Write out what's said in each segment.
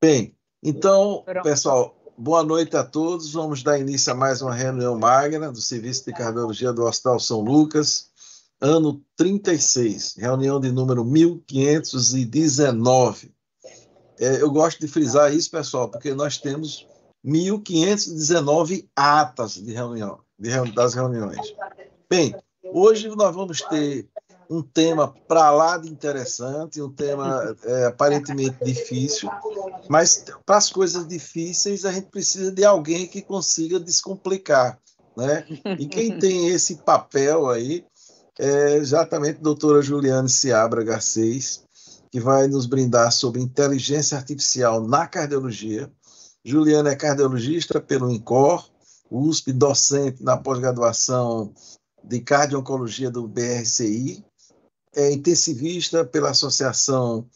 Bem, então, Pronto. pessoal, boa noite a todos. Vamos dar início a mais uma reunião magna do Serviço de Cardiologia do Hospital São Lucas, ano 36, reunião de número 1519. Eu gosto de frisar isso, pessoal, porque nós temos 1519 atas de reunião, das reuniões. Bem, hoje nós vamos ter um tema para lá de interessante, um tema aparentemente difícil, mas para as coisas difíceis a gente precisa de alguém que consiga descomplicar, né? E quem tem esse papel aí é exatamente a doutora Juliane Seabra Garcês, que vai nos brindar sobre inteligência artificial na cardiologia. Juliana é cardiologista pelo INCOR, USP, docente na pós-graduação de cardio-oncologia do BRCI, é intensivista pela Associação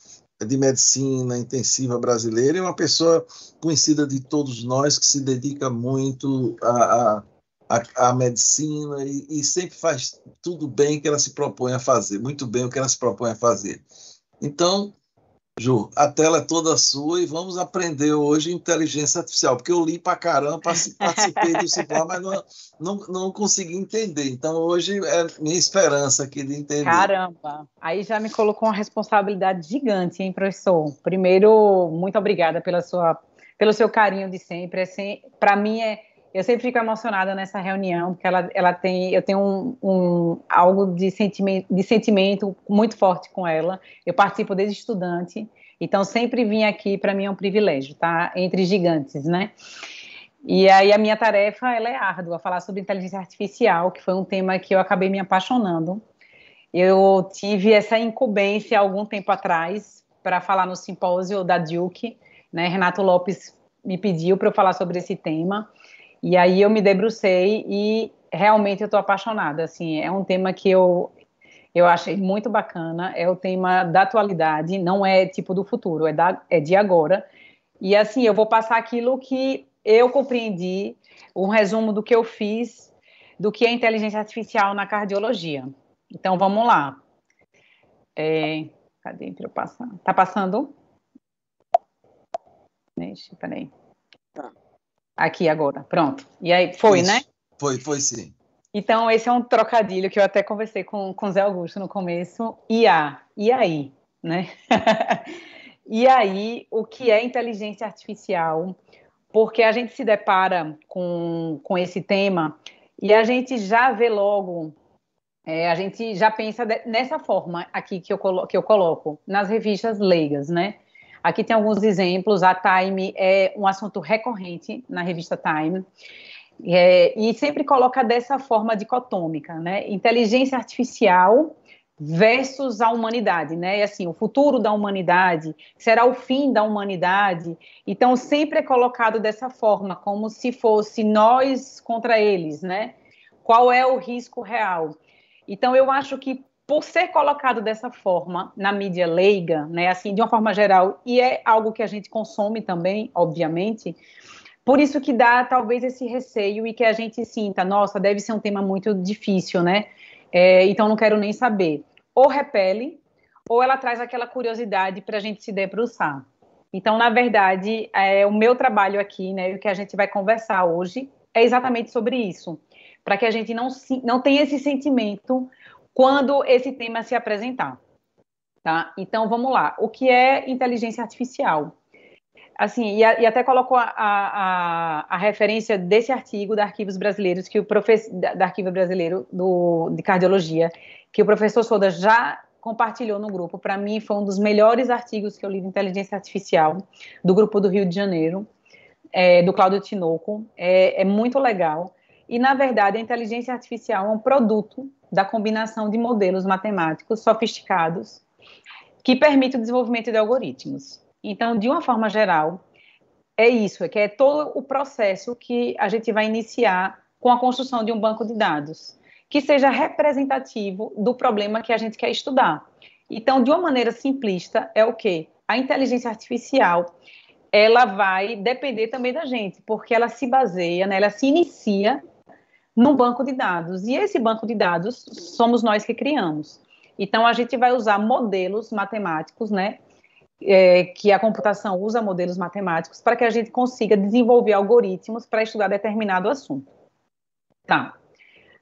de Medicina Intensiva Brasileira, e uma pessoa conhecida de todos nós que se dedica muito à medicina e sempre faz tudo bem que ela se propõe a fazer, muito bem o que ela se propõe a fazer. Então, Ju, a tela é toda sua e vamos aprender hoje inteligência artificial, porque eu li para caramba, participei do simplório, mas não consegui entender. Então, hoje é minha esperança aqui de entender. Caramba, aí já me colocou uma responsabilidade gigante, hein, professor? Primeiro, muito obrigada pelo seu carinho de sempre. Para mim, eu sempre fico emocionada nessa reunião, porque eu tenho algo de sentimento muito forte com ela. Eu participo desde estudante, então sempre vim aqui, para mim é um privilégio, tá? Entre gigantes, né? E aí a minha tarefa, ela é árdua, falar sobre inteligência artificial, que foi um tema que eu acabei me apaixonando. Eu tive essa incumbência há algum tempo atrás para falar no simpósio da Duke, né? Renato Lopes me pediu para eu falar sobre esse tema, e aí eu me debrucei e realmente eu estou apaixonada. Assim, é um tema que eu achei muito bacana, é o tema da atualidade, não é tipo do futuro, é de agora. E assim, eu vou passar aquilo que eu compreendi, um resumo do que eu fiz, do que é inteligência artificial na cardiologia. Então, vamos lá. Cadê para eu passar? Tá passando? Deixa, peraí. Aqui agora, pronto. E aí, foi, né? Isso, foi sim. Então, esse é um trocadilho que eu até conversei com o Zé Augusto no começo. IA, e aí, né? E aí, o que é inteligência artificial? Porque a gente se depara com esse tema e a gente já vê logo, a gente já pensa nessa forma aqui que eu coloco, nas revistas leigas, né? Aqui tem alguns exemplos, a Time é um assunto recorrente na revista Time, e sempre coloca dessa forma dicotômica, né? Inteligência artificial versus a humanidade, né? E assim, o futuro da humanidade será o fim da humanidade. Então, sempre é colocado dessa forma, como se fosse nós contra eles, né? Qual é o risco real? Então, eu acho que por ser colocado dessa forma na mídia leiga, né, assim, de uma forma geral, e é algo que a gente consome também, obviamente, por isso que dá talvez esse receio e que a gente sinta, nossa, deve ser um tema muito difícil, né? Então não quero nem saber. Ou repele, ou ela traz aquela curiosidade para a gente se debruçar. Então, na verdade, o meu trabalho aqui, né, o que a gente vai conversar hoje, é exatamente sobre isso, para que a gente não tenha esse sentimento quando esse tema se apresentar, tá? Então, vamos lá. O que é inteligência artificial? Assim, e até colocou a referência desse artigo da Arquivos Brasileiros, que da Arquivo Brasileiro de Cardiologia, que o professor Soda já compartilhou no grupo. Para mim, foi um dos melhores artigos que eu li de inteligência artificial, do grupo do Rio de Janeiro, do Cláudio Tinoco. É muito legal. E, na verdade, a inteligência artificial é um produto da combinação de modelos matemáticos sofisticados que permite o desenvolvimento de algoritmos. Então, de uma forma geral, é isso, que é todo o processo que a gente vai iniciar com a construção de um banco de dados, que seja representativo do problema que a gente quer estudar. Então, de uma maneira simplista, é o quê? A inteligência artificial, ela vai depender também da gente, porque ela se baseia, né, ela se inicia num banco de dados, e esse banco de dados somos nós que criamos. Então, a gente vai usar modelos matemáticos, né, que a computação usa modelos matemáticos para que a gente consiga desenvolver algoritmos para estudar determinado assunto. Tá.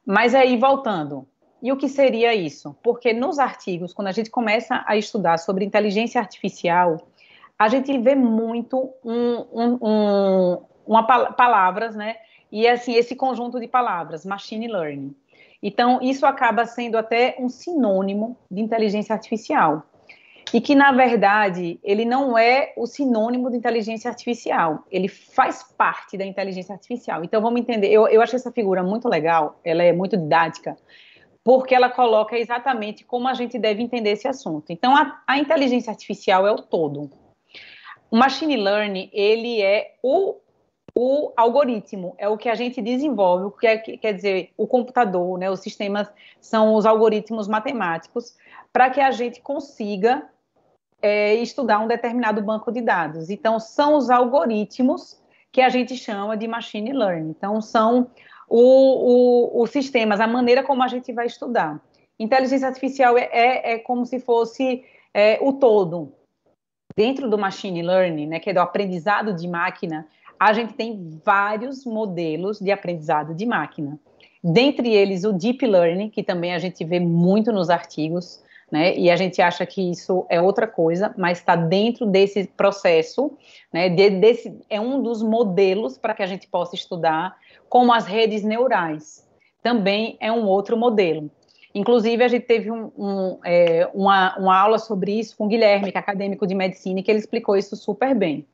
Mas aí, voltando, e o que seria isso? Porque nos artigos, quando a gente começa a estudar sobre inteligência artificial, a gente vê muito palavras, né? E assim, esse conjunto de palavras, machine learning. Então, isso acaba sendo até um sinônimo de inteligência artificial. E que, na verdade, ele não é o sinônimo de inteligência artificial. Ele faz parte da inteligência artificial. Então, vamos entender. Eu achei essa figura muito legal, ela é muito didática, porque ela coloca exatamente como a gente deve entender esse assunto. Então, a inteligência artificial é o todo. O machine learning, ele é o algoritmo, é o que a gente desenvolve, o que quer dizer, o computador, né, os sistemas são os algoritmos matemáticos, para que a gente consiga estudar um determinado banco de dados. Então, são os algoritmos que a gente chama de machine learning. Então, são os sistemas, a maneira como a gente vai estudar. Inteligência artificial é como se fosse o todo. Dentro do machine learning, né, que é do aprendizado de máquina, a gente tem vários modelos de aprendizado de máquina. Dentre eles, o deep learning, que também a gente vê muito nos artigos, né, e a gente acha que isso é outra coisa, mas está dentro desse processo, né, é um dos modelos para que a gente possa estudar, como as redes neurais. Também é um outro modelo. Inclusive, a gente teve uma aula sobre isso com o Guilherme, que é acadêmico de medicina, e que ele explicou isso super bem.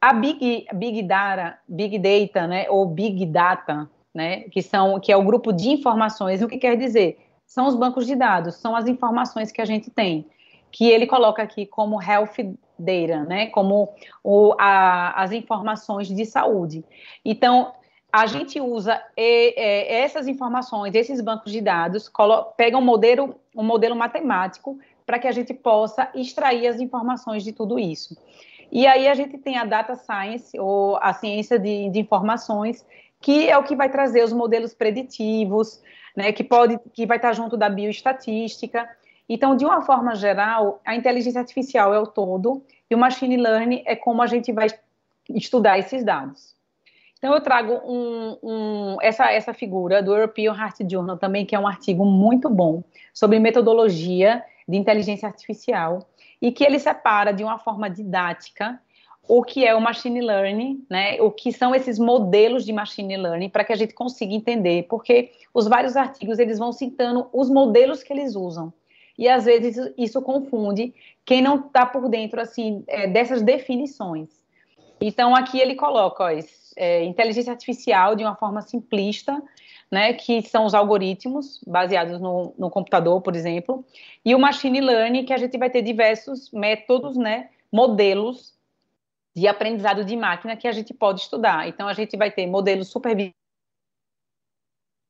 A Big Data, né, ou Big Data, né, que é o grupo de informações, o que quer dizer? São os bancos de dados, são as informações que a gente tem, que ele coloca aqui como health data, né, como as informações de saúde. Então, a gente usa essas informações, esses bancos de dados, pega um modelo matemático para que a gente possa extrair as informações de tudo isso. E aí a gente tem a data science, ou a ciência de informações, que é o que vai trazer os modelos preditivos, né, que vai estar junto da bioestatística. Então, de uma forma geral, a inteligência artificial é o todo, e o machine learning é como a gente vai estudar esses dados. Então, eu trago essa figura do European Heart Journal também, que é um artigo muito bom sobre metodologia de inteligência artificial, e que ele separa de uma forma didática o que é o machine learning, né, o que são esses modelos de machine learning, para que a gente consiga entender, porque os vários artigos, eles vão citando os modelos que eles usam, e às vezes isso confunde quem não está por dentro, assim, dessas definições. Então, aqui ele coloca, inteligência artificial de uma forma simplista, né, que são os algoritmos baseados no computador, por exemplo, e o machine learning, que a gente vai ter diversos métodos, né, modelos de aprendizado de máquina que a gente pode estudar. Então, a gente vai ter modelos supervisionados,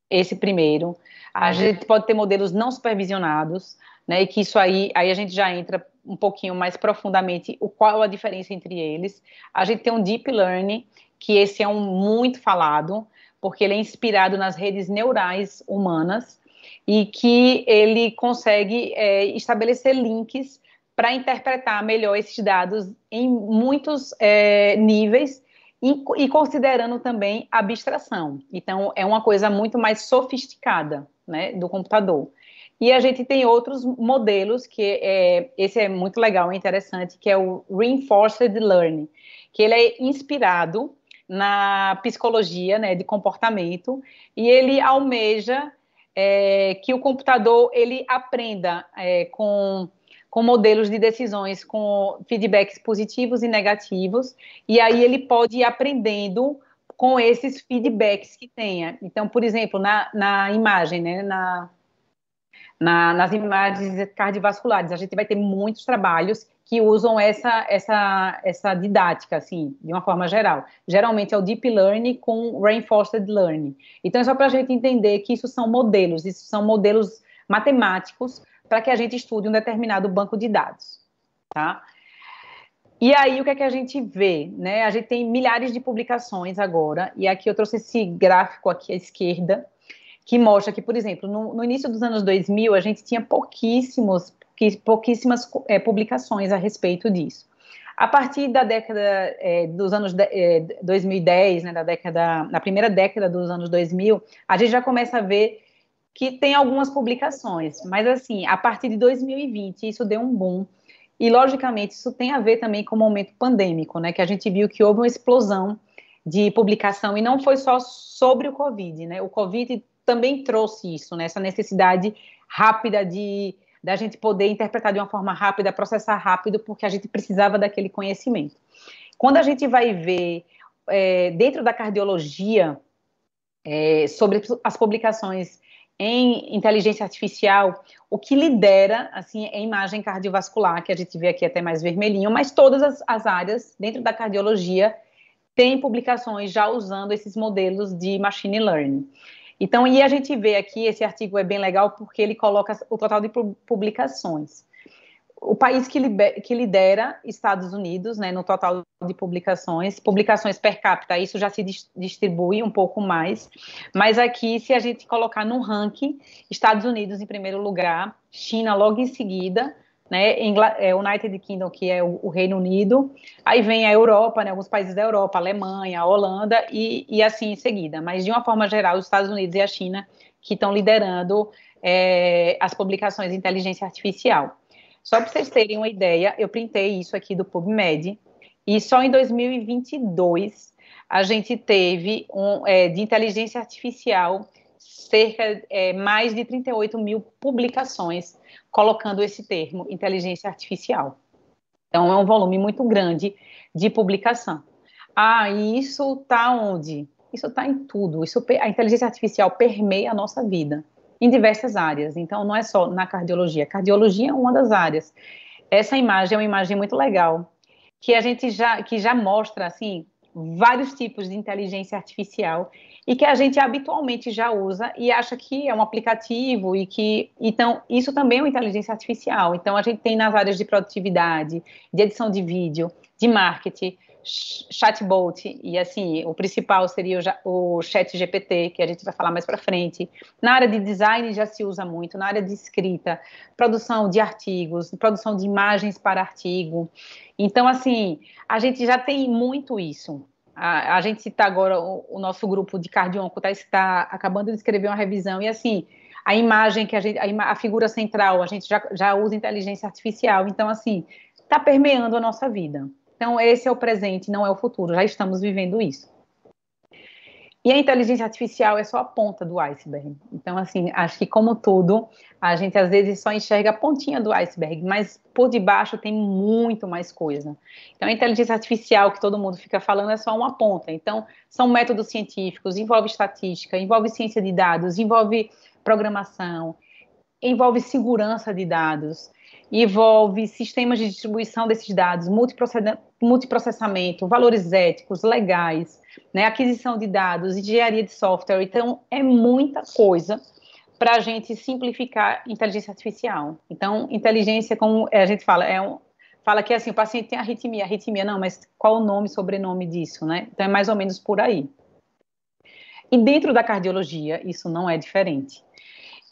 esse primeiro, a gente pode ter modelos não supervisionados, né, e que isso aí a gente já entra um pouquinho mais profundamente qual a diferença entre eles. A gente tem um deep learning, que esse é muito falado, porque ele é inspirado nas redes neurais humanas e que ele consegue estabelecer links para interpretar melhor esses dados em muitos níveis e considerando também abstração. Então, é uma coisa muito mais sofisticada, né, do computador. E a gente tem outros modelos, esse é muito legal, é interessante, que é o Reinforced Learning, que ele é inspirado na psicologia, né, de comportamento, e ele almeja que o computador ele aprenda com modelos de decisões, com feedbacks positivos e negativos, e aí ele pode ir aprendendo com esses feedbacks que tenha. Então, por exemplo, na imagem, né, nas imagens cardiovasculares, a gente vai ter muitos trabalhos que usam essa didática, assim, de uma forma geral. Geralmente é o Deep Learning com Reinforced Learning. Então, é só para a gente entender que isso são modelos matemáticos para que a gente estude um determinado banco de dados, tá? E aí, o que é que a gente vê, né? A gente tem milhares de publicações agora, e aqui eu trouxe esse gráfico aqui à esquerda, que mostra que, por exemplo, no início dos anos 2000, a gente tinha pouquíssimos pouquíssimas publicações a respeito disso. A partir da década dos anos 2010, né, na primeira década dos anos 2000, a gente já começa a ver que tem algumas publicações, mas assim, a partir de 2020, isso deu um boom, e logicamente isso tem a ver também com o momento pandêmico, né, que a gente viu que houve uma explosão de publicação, e não foi só sobre o Covid, né, o Covid também trouxe isso, né, essa necessidade rápida da gente poder interpretar de uma forma rápida, processar rápido, porque a gente precisava daquele conhecimento. Quando a gente vai ver dentro da cardiologia, sobre as publicações em inteligência artificial, o que lidera, assim, é a imagem cardiovascular, que a gente vê aqui até mais vermelhinho, mas todas as áreas dentro da cardiologia têm publicações já usando esses modelos de machine learning. Então, e a gente vê aqui, esse artigo é bem legal porque ele coloca o total de publicações. O país que lidera, Estados Unidos, né, no total de publicações per capita, isso já se distribui um pouco mais, mas aqui, se a gente colocar no ranking, Estados Unidos em primeiro lugar, China logo em seguida, né, United Kingdom, que é o Reino Unido, aí vem a Europa, né, alguns países da Europa, Alemanha, a Holanda, e assim em seguida, mas de uma forma geral, os Estados Unidos e a China que estão liderando as publicações de inteligência artificial. Só para vocês terem uma ideia, eu printei isso aqui do PubMed, e só em 2022 a gente teve de inteligência artificial mais de 38 mil publicações colocando esse termo, inteligência artificial. Então, é um volume muito grande de publicação. E isso está onde? Isso está em tudo. A inteligência artificial permeia a nossa vida, em diversas áreas. Então, não é só na cardiologia. Cardiologia é uma das áreas. Essa imagem é uma imagem muito legal, que já mostra, assim, vários tipos de inteligência artificial e que a gente habitualmente já usa e acha que é um aplicativo então, isso também é uma inteligência artificial. Então, a gente tem nas áreas de produtividade, de edição de vídeo, de marketing, chatbot, e assim, o principal seria o ChatGPT, que a gente vai falar mais para frente. Na área de design já se usa muito, na área de escrita, produção de artigos, produção de imagens para artigo. Então, assim, a gente já tem muito isso. A gente está agora, o nosso grupo de cardiônco está acabando de escrever uma revisão, e assim, a imagem que a figura central, a gente já usa inteligência artificial, então assim, está permeando a nossa vida. Então, esse é o presente, não é o futuro, já estamos vivendo isso. E a inteligência artificial é só a ponta do iceberg. Então, assim, acho que como tudo, a gente às vezes só enxerga a pontinha do iceberg, mas por debaixo tem muito mais coisa. Então, a inteligência artificial que todo mundo fica falando é só uma ponta. Então, são métodos científicos, envolve estatística, envolve ciência de dados, envolve programação, envolve segurança de dados, envolve sistemas de distribuição desses dados, multiprocessamento, valores éticos, legais, né, aquisição de dados, engenharia de software. Então, é muita coisa para a gente simplificar inteligência artificial. Então, inteligência, como a gente fala, fala que assim, o paciente tem arritmia não, mas qual o nome, sobrenome disso, né? Então, é mais ou menos por aí. E dentro da cardiologia, isso não é diferente.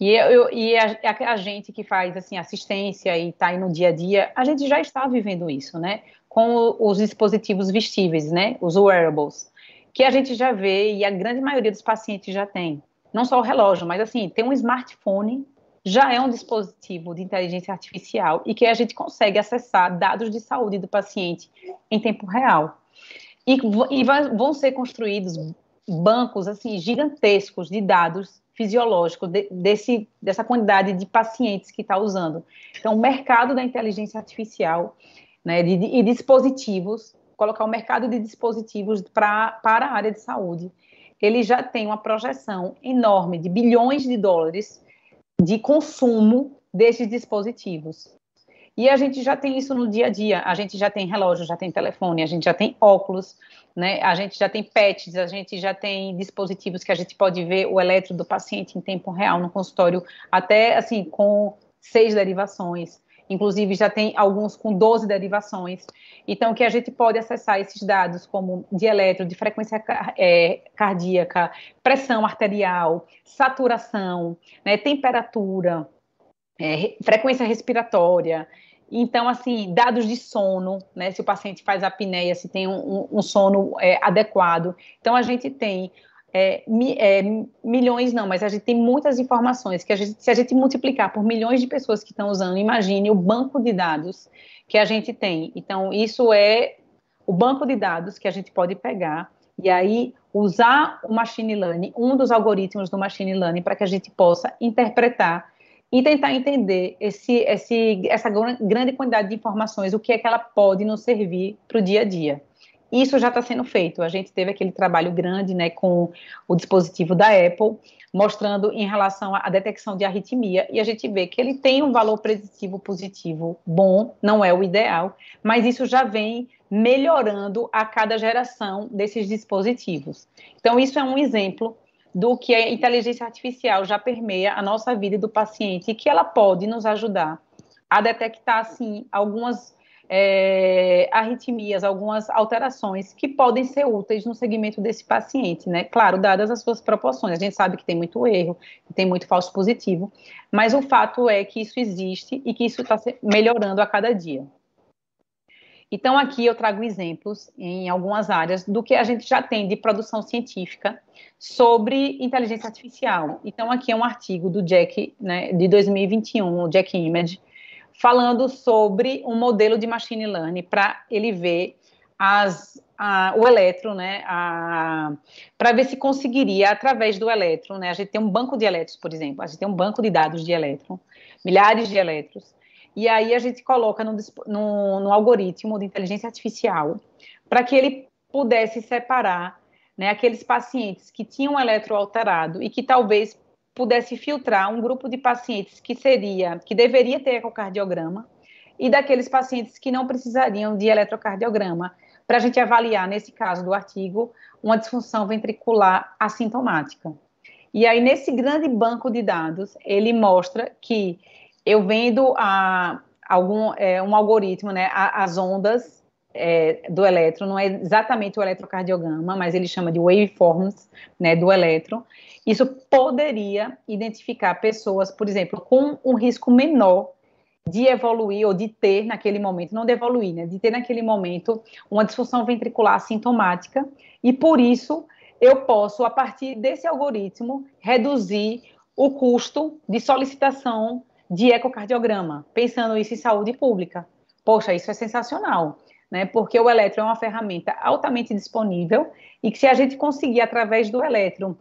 E a gente que faz assim, assistência e está aí no dia a dia, a gente já está vivendo isso, né? Com os dispositivos vestíveis, né? Os wearables, que a gente já vê e a grande maioria dos pacientes já tem. Não só o relógio, mas assim, tem um smartphone, já é um dispositivo de inteligência artificial e que a gente consegue acessar dados de saúde do paciente em tempo real. E vão ser construídos bancos assim gigantescos de dados fisiológicos dessa quantidade de pacientes que está usando. Então, o mercado da inteligência artificial, né, e dispositivos, colocar o mercado de dispositivos para a área de saúde, ele já tem uma projeção enorme de bilhões de dólares de consumo desses dispositivos. E a gente já tem isso no dia a dia, a gente já tem relógio, já tem telefone, a gente já tem óculos, né? A gente já tem PETs, a gente já tem dispositivos que a gente pode ver o eletro do paciente em tempo real no consultório, até assim, com 6 derivações. Inclusive, já tem alguns com 12 derivações. Então, que a gente pode acessar esses dados como de eletro, de frequência cardíaca, pressão arterial, saturação, né, temperatura, frequência respiratória. Então, assim, dados de sono, né? Se o paciente faz apneia, se tem um sono adequado. Então, a gente tem milhões, não, mas a gente tem muitas informações que se a gente multiplicar por milhões de pessoas que estão usando, imagine o banco de dados que a gente tem. Então, isso é o banco de dados que a gente pode pegar e aí usar o machine learning, um dos algoritmos do machine learning, para que a gente possa interpretar e tentar entender essa grande quantidade de informações, o que é que ela pode nos servir para o dia a dia. Isso já está sendo feito. A gente teve aquele trabalho grande, né, com o dispositivo da Apple, mostrando em relação à detecção de arritmia, e a gente vê que ele tem um valor preditivo positivo bom, não é o ideal, mas isso já vem melhorando a cada geração desses dispositivos. Então, isso é um exemplo do que a inteligência artificial já permeia a nossa vida e do paciente, e que ela pode nos ajudar a detectar, assim, algumas arritmias, algumas alterações que podem ser úteis no segmento desse paciente, né? Claro, dadas as suas proporções. A gente sabe que tem muito erro, que tem muito falso positivo, mas o fato é que isso existe e que isso está melhorando a cada dia. Então, aqui eu trago exemplos em algumas áreas do que a gente já tem de produção científica sobre inteligência artificial. Então, aqui é um artigo do Jack, né, de 2021, o Jack Image, falando sobre um modelo de machine learning para ele ver o elétron, né, para ver se conseguiria, através do elétron, né, a gente tem um banco de elétrons, por exemplo, a gente tem um banco de dados de elétron, milhares de elétrons, e aí a gente coloca no algoritmo de inteligência artificial para que ele pudesse separar, né, aqueles pacientes que tinham um elétron alterado e que talvez pudesse filtrar um grupo de pacientes que deveria ter ecocardiograma e daqueles pacientes que não precisariam de eletrocardiograma, para a gente avaliar, nesse caso do artigo, uma disfunção ventricular assintomática. E aí, nesse grande banco de dados, ele mostra que eu vendo um algoritmo, né, as ondas do elétron, não é exatamente o eletrocardiograma, mas ele chama de waveforms, né, do elétron. Isso poderia identificar pessoas, por exemplo, com um risco menor de evoluir ou de ter naquele momento, não de evoluir, né, de ter naquele momento uma disfunção ventricular assintomática, e por isso eu posso, a partir desse algoritmo, reduzir o custo de solicitação de ecocardiograma, pensando isso em saúde pública. Poxa, isso é sensacional, né? Porque o elétron é uma ferramenta altamente disponível e que se a gente conseguir, através do elétron,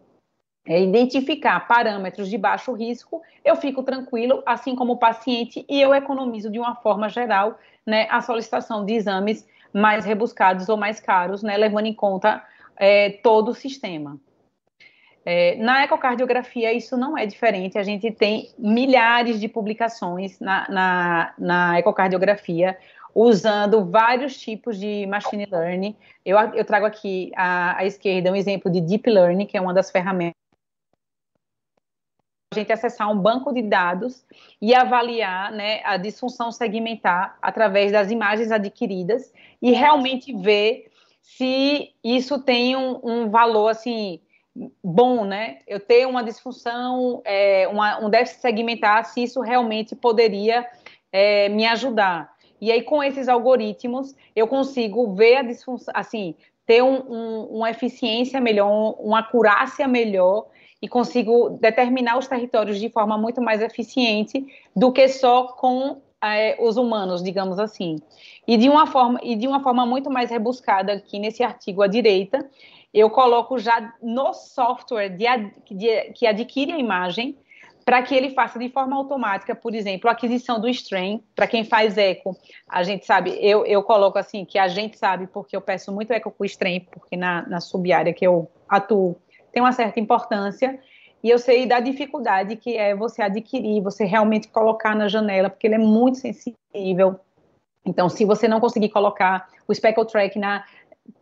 identificar parâmetros de baixo risco, eu fico tranquilo, assim como o paciente, e eu economizo de uma forma geral, né, a solicitação de exames mais rebuscados ou mais caros, né, levando em conta todo o sistema. Na ecocardiografia, isso não é diferente, a gente tem milhares de publicações na ecocardiografia, usando vários tipos de machine learning. Eu trago aqui à esquerda um exemplo de deep learning, que é uma das ferramentas a gente acessar um banco de dados e avaliar, né, a disfunção segmentar através das imagens adquiridas e realmente ver se isso tem um valor, assim, bom, né? Eu ter uma disfunção, um déficit segmentar, se isso realmente poderia me ajudar. E aí, com esses algoritmos, eu consigo ver a disfunção, assim, ter uma eficiência melhor, uma acurácia melhor, e consigo determinar os territórios de forma muito mais eficiente do que só com os humanos, digamos assim. E de uma forma muito mais rebuscada, aqui nesse artigo à direita, eu coloco já no software que adquire a imagem, para que ele faça de forma automática, por exemplo, a aquisição do strain. Para quem faz eco, a gente sabe, eu coloco assim, que a gente sabe, porque eu peço muito eco com strain, porque na sub-área que eu atuo tem uma certa importância, e eu sei da dificuldade que é você adquirir, você realmente colocar na janela, porque ele é muito sensível. Então, se você não conseguir colocar o speckle track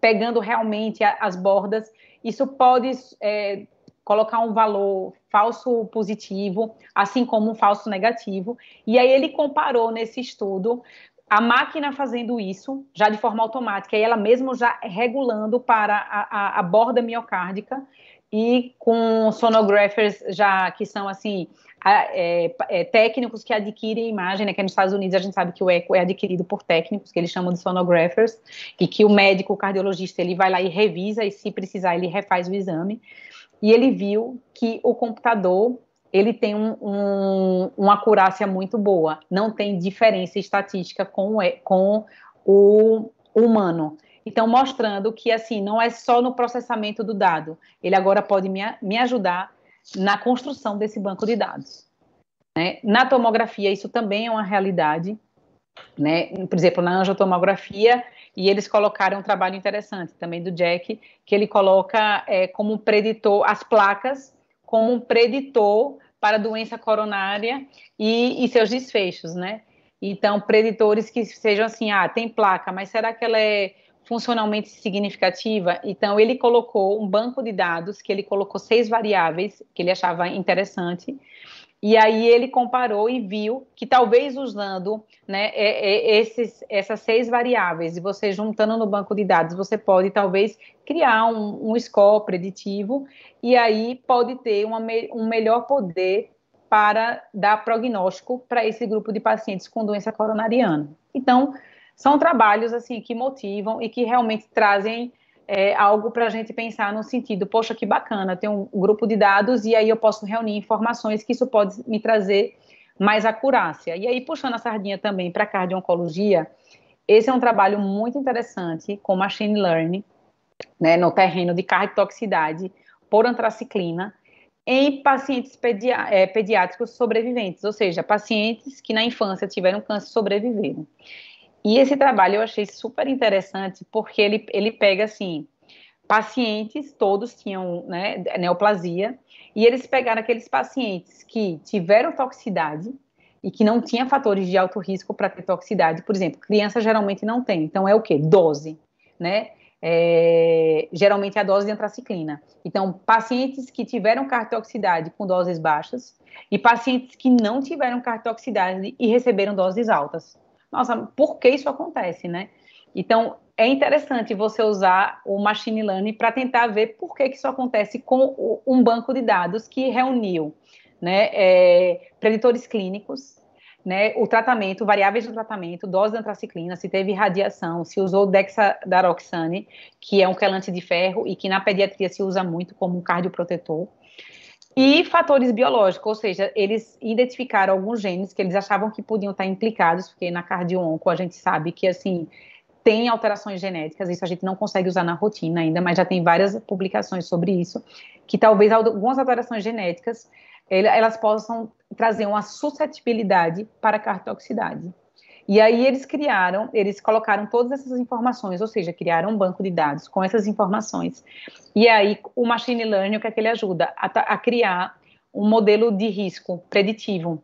pegando realmente as bordas, isso pode colocar um valor falso positivo, assim como um falso negativo. E aí ele comparou nesse estudo a máquina fazendo isso, já de forma automática, e ela mesmo já regulando para a borda miocárdica, e com sonographers já que são assim técnicos que adquirem imagem, né, que nos Estados Unidos a gente sabe que o eco é adquirido por técnicos, que eles chamam de sonographers, e que o médico, o cardiologista, ele vai lá e revisa, e se precisar ele refaz o exame, e ele viu que o computador, ele tem uma acurácia muito boa, não tem diferença estatística com o humano. Então, mostrando que, assim, não é só no processamento do dado, ele agora pode me ajudar na construção desse banco de dados. Né? Na tomografia, isso também é uma realidade, né? Por exemplo, na angiotomografia, e eles colocaram um trabalho interessante também do Jack, que ele coloca como preditor, as placas como um preditor para doença coronária e seus desfechos, né? Então, preditores que sejam assim, tem placa, mas será que ela é funcionalmente significativa? Então, ele colocou um banco de dados, que ele colocou 6 variáveis, que ele achava interessante, e aí ele comparou e viu que talvez usando, né, essas 6 variáveis, e você juntando no banco de dados, você pode talvez criar um score preditivo, e aí pode ter um melhor poder para dar prognóstico para esse grupo de pacientes com doença coronariana. Então, são trabalhos assim que motivam e que realmente trazem algo para a gente pensar no sentido, poxa, que bacana, tem um grupo de dados e aí eu posso reunir informações que isso pode me trazer mais acurácia. E aí, puxando a sardinha também para a cardio-oncologia, esse é um trabalho muito interessante com machine learning, né, no terreno de cardiotoxicidade por antraciclina, em pacientes pediátricos sobreviventes, ou seja, pacientes que na infância tiveram câncer e sobreviveram. E esse trabalho eu achei super interessante, porque ele pega, assim, pacientes, todos tinham, né, neoplasia, e eles pegaram aqueles pacientes que tiveram toxicidade e que não tinham fatores de alto risco para ter toxicidade. Por exemplo, criança geralmente não tem, então é o quê? Dose, né? Geralmente é a dose de antraciclina. Então, pacientes que tiveram cardiotoxicidade com doses baixas e pacientes que não tiveram cardiotoxicidade e receberam doses altas. Nossa, por que isso acontece, né? Então, é interessante você usar o machine learning para tentar ver por que isso acontece com um banco de dados que reuniu, né, preditores clínicos, né, o tratamento, variáveis do tratamento, dose de antraciclina, se teve radiação, se usou dexadaroxane, que é um quelante de ferro e que na pediatria se usa muito como um cardioprotetor, e fatores biológicos, ou seja, eles identificaram alguns genes que eles achavam que podiam estar implicados, porque na cardio-onco a gente sabe que, assim, tem alterações genéticas, isso a gente não consegue usar na rotina ainda, mas já tem várias publicações sobre isso, que talvez algumas alterações genéticas, elas possam trazer uma suscetibilidade para a cardiotoxicidade. E aí eles colocaram todas essas informações, ou seja, criaram um banco de dados com essas informações. E aí o machine learning, o que é que ele ajuda? A criar um modelo de risco preditivo,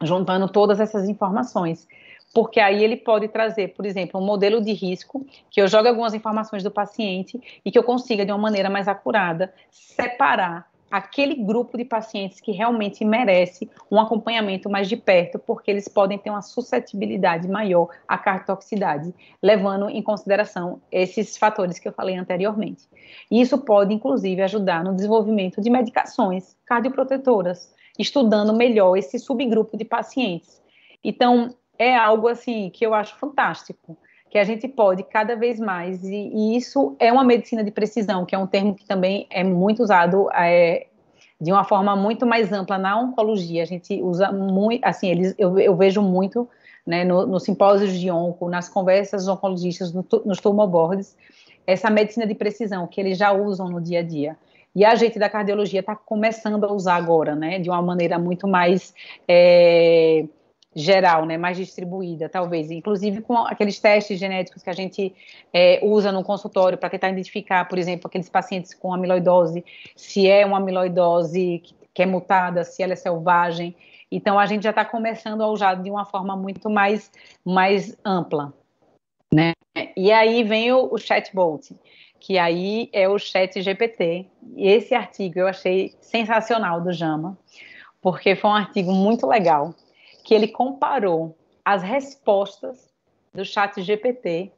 juntando todas essas informações. Porque aí ele pode trazer, por exemplo, um modelo de risco, que eu jogue algumas informações do paciente e que eu consiga, de uma maneira mais acurada, separar aquele grupo de pacientes que realmente merece um acompanhamento mais de perto, porque eles podem ter uma suscetibilidade maior à cardiotoxicidade, levando em consideração esses fatores que eu falei anteriormente. E isso pode, inclusive, ajudar no desenvolvimento de medicações cardioprotetoras, estudando melhor esse subgrupo de pacientes. Então, é algo assim que eu acho fantástico, que a gente pode cada vez mais, e isso é uma medicina de precisão, que é um termo que também é muito usado de uma forma muito mais ampla na oncologia. A gente usa muito, assim, eu vejo muito, né, nos simpósios de onco, nas conversas dos oncologistas, nos tumor-boards, essa medicina de precisão que eles já usam no dia a dia. E a gente da cardiologia está começando a usar agora, né, de uma maneira muito mais geral, né, mais distribuída, talvez, inclusive com aqueles testes genéticos que a gente usa no consultório para tentar identificar, por exemplo, aqueles pacientes com amiloidose, se é uma amiloidose que é mutada, se ela é selvagem. Então, a gente já está começando a usar de uma forma muito mais ampla, né? E aí vem o chatbot, que aí é o chat GPT. E esse artigo eu achei sensacional do JAMA, porque foi um artigo muito legal, que ele comparou as respostas do chat GPT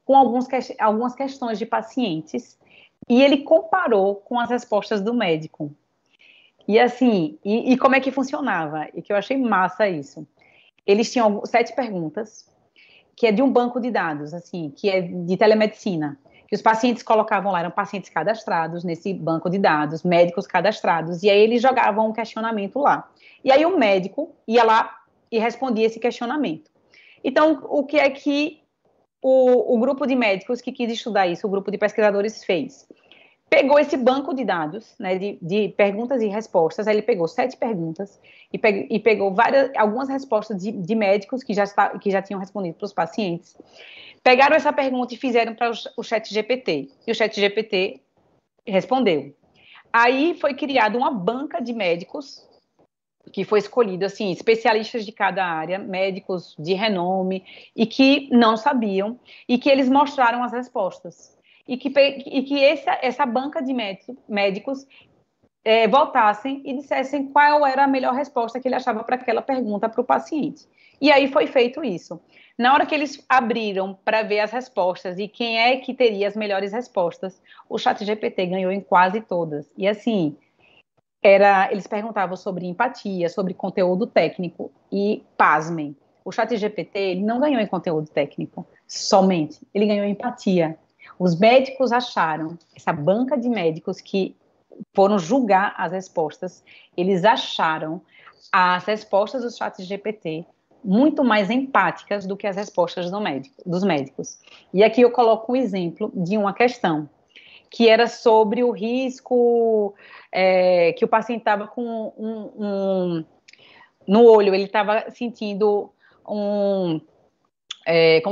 com algumas questões de pacientes e ele comparou com as respostas do médico. E assim, e como é que funcionava? E que eu achei massa isso. Eles tinham 7 perguntas, que é de um banco de dados, assim, que é de telemedicina, que os pacientes colocavam lá, eram pacientes cadastrados nesse banco de dados, médicos cadastrados, e aí eles jogavam um questionamento lá. E aí o médico ia lá e respondia esse questionamento. Então, o que é que o grupo de médicos que quis estudar isso, o grupo de pesquisadores fez? Pegou esse banco de dados, né, de perguntas e respostas, aí ele pegou 7 perguntas e pegou algumas respostas de médicos que já tinham respondido para os pacientes, pegaram essa pergunta e fizeram para o chat GPT, e o chat GPT respondeu. Aí foi criada uma banca de médicos, que foi escolhido, assim, especialistas de cada área, médicos de renome, e que não sabiam, e que eles mostraram as respostas. E que essa banca de médicos voltassem e dissessem qual era a melhor resposta que ele achava para aquela pergunta para o paciente. E aí foi feito isso. Na hora que eles abriram para ver as respostas e quem é que teria as melhores respostas, o ChatGPT ganhou em quase todas. E assim, eles perguntavam sobre empatia, sobre conteúdo técnico e, pasmem, o ChatGPT ele não ganhou em conteúdo técnico somente, ele ganhou em empatia. Os médicos acharam, essa banca de médicos que foram julgar as respostas, eles acharam as respostas do ChatGPT muito mais empáticas do que as respostas dos médicos. E aqui eu coloco um exemplo de uma questão, que era sobre o risco que o paciente estava com no olho, ele estava sentindo como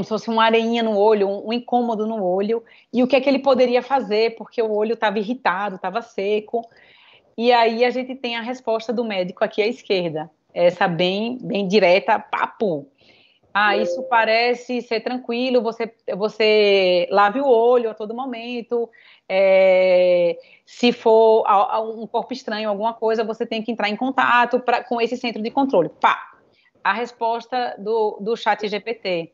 se fosse uma areinha no olho, um incômodo no olho, e o que é que ele poderia fazer, porque o olho estava irritado, estava seco. E aí a gente tem a resposta do médico aqui à esquerda, essa bem direta, papo. Ah, isso parece ser tranquilo, você lave o olho a todo momento, se for um corpo estranho, alguma coisa, você tem que entrar em contato com esse centro de controle. Pá! A resposta do chat GPT.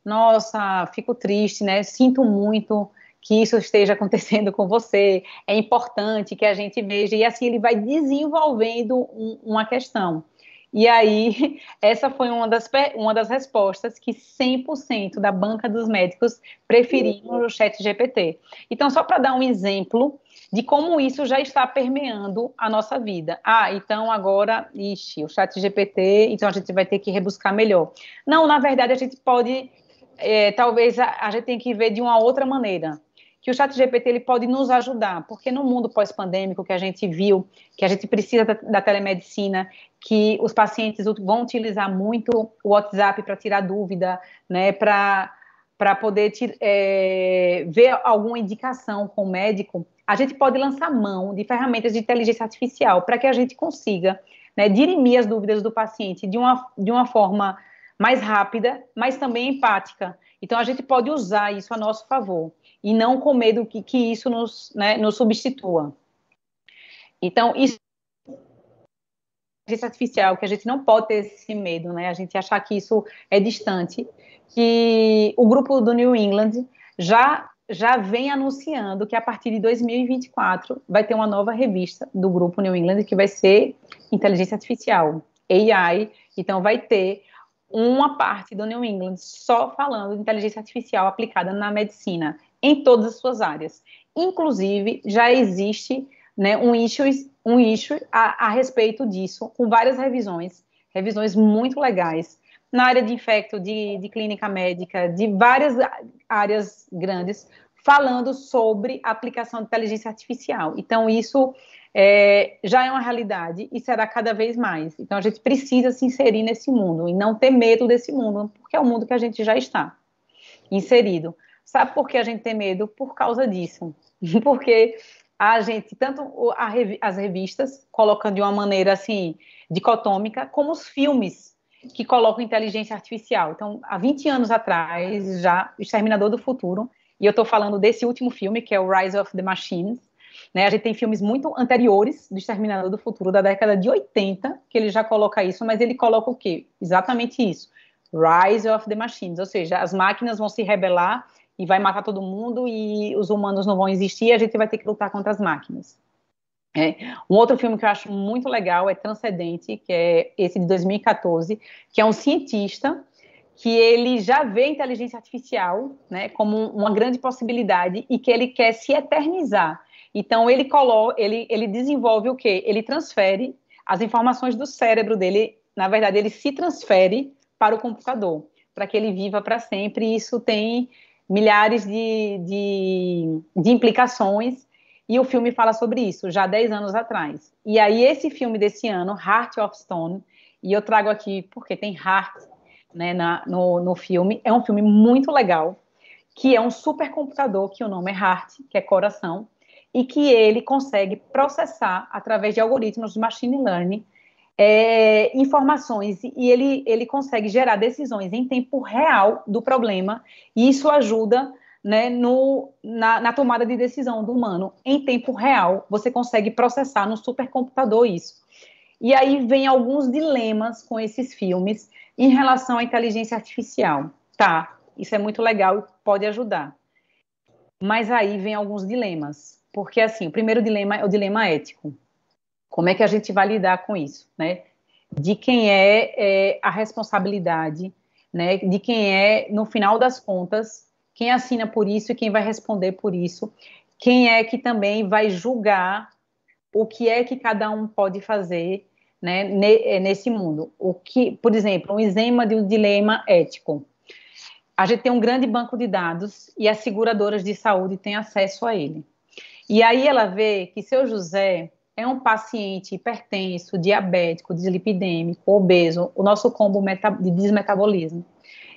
Nossa, fico triste, né? Sinto muito que isso esteja acontecendo com você. É importante que a gente veja. E assim ele vai desenvolvendo uma questão. E aí, essa foi uma das respostas que 100% da banca dos médicos preferiram o chat GPT. Então, só para dar um exemplo de como isso já está permeando a nossa vida. Ah, então agora, o chat GPT, então a gente vai ter que rebuscar melhor. Não, na verdade, a gente pode, talvez a gente tenha que ver de uma outra maneira, que o chat GPT ele pode nos ajudar, porque no mundo pós-pandêmico que a gente viu, que a gente precisa da telemedicina, que os pacientes vão utilizar muito o WhatsApp para tirar dúvida, né, para poder ver alguma indicação com o médico, a gente pode lançar mão de ferramentas de inteligência artificial para que a gente consiga, né, dirimir as dúvidas do paciente de uma forma mais rápida, mas também empática. Então, a gente pode usar isso a nosso favor e não com medo que isso nos substitua. Então, isso inteligência artificial, que a gente não pode ter esse medo, né? A gente achar que isso é distante, que o grupo do New England já vem anunciando que a partir de 2024 vai ter uma nova revista do grupo New England que vai ser inteligência artificial, AI, então vai ter uma parte do New England só falando de inteligência artificial aplicada na medicina, em todas as suas áreas. Inclusive, já existe, né, um issue a respeito disso, com várias revisões muito legais, na área de infecto, de clínica médica, de várias áreas grandes, falando sobre a aplicação de inteligência artificial. Então, isso já é uma realidade e será cada vez mais. Então, a gente precisa se inserir nesse mundo e não ter medo desse mundo, porque é o mundo que a gente já está inserido. Sabe por que a gente tem medo? Por causa disso. Porque a gente, tanto as revistas, colocam de uma maneira assim, dicotômica, como os filmes que colocam inteligência artificial. Então, há 20 anos atrás, já, O Exterminador do Futuro, e eu estou falando desse último filme, que é o Rise of the Machines, né? A gente tem filmes muito anteriores do Exterminador do Futuro, da década de 80, que ele já coloca isso, mas ele coloca o quê? Exatamente isso. Rise of the Machines, ou seja, as máquinas vão se rebelar e vai matar todo mundo e os humanos não vão existir e a gente vai ter que lutar contra as máquinas. Um outro filme que eu acho muito legal é Transcendente, que é esse de 2014, que é um cientista que ele já vê a inteligência artificial, né, como uma grande possibilidade e que ele quer se eternizar. Então, ele desenvolve o quê? Ele transfere as informações do cérebro dele, na verdade, ele se transfere para o computador, para que ele viva para sempre, e isso tem milhares de implicações, e o filme fala sobre isso, já há 10 anos atrás. E aí, esse filme desse ano, Heart of Stone, e eu trago aqui porque tem Heart, né, no filme, é um filme muito legal, que é um supercomputador, que o nome é Heart, que é coração, e que ele consegue processar, através de algoritmos de machine learning, informações, e ele consegue gerar decisões em tempo real do problema, e isso ajuda, né, na tomada de decisão do humano. Em tempo real, você consegue processar no supercomputador isso. E aí vem alguns dilemas com esses filmes em relação à inteligência artificial. Tá, isso é muito legal e pode ajudar. Mas aí vem alguns dilemas. Porque, assim, o primeiro dilema é o dilema ético. Como é que a gente vai lidar com isso, né? De quem é a responsabilidade, né? De quem é, no final das contas, quem assina por isso e quem vai responder por isso. Quem é que também vai julgar o que é que cada um pode fazer, né, nesse mundo. O que, por exemplo, um exemplo de um dilema ético. A gente tem um grande banco de dados e as seguradoras de saúde têm acesso a ele. E aí ela vê que seu José é um paciente hipertenso, diabético, dislipidêmico, obeso, o nosso combo de desmetabolismo.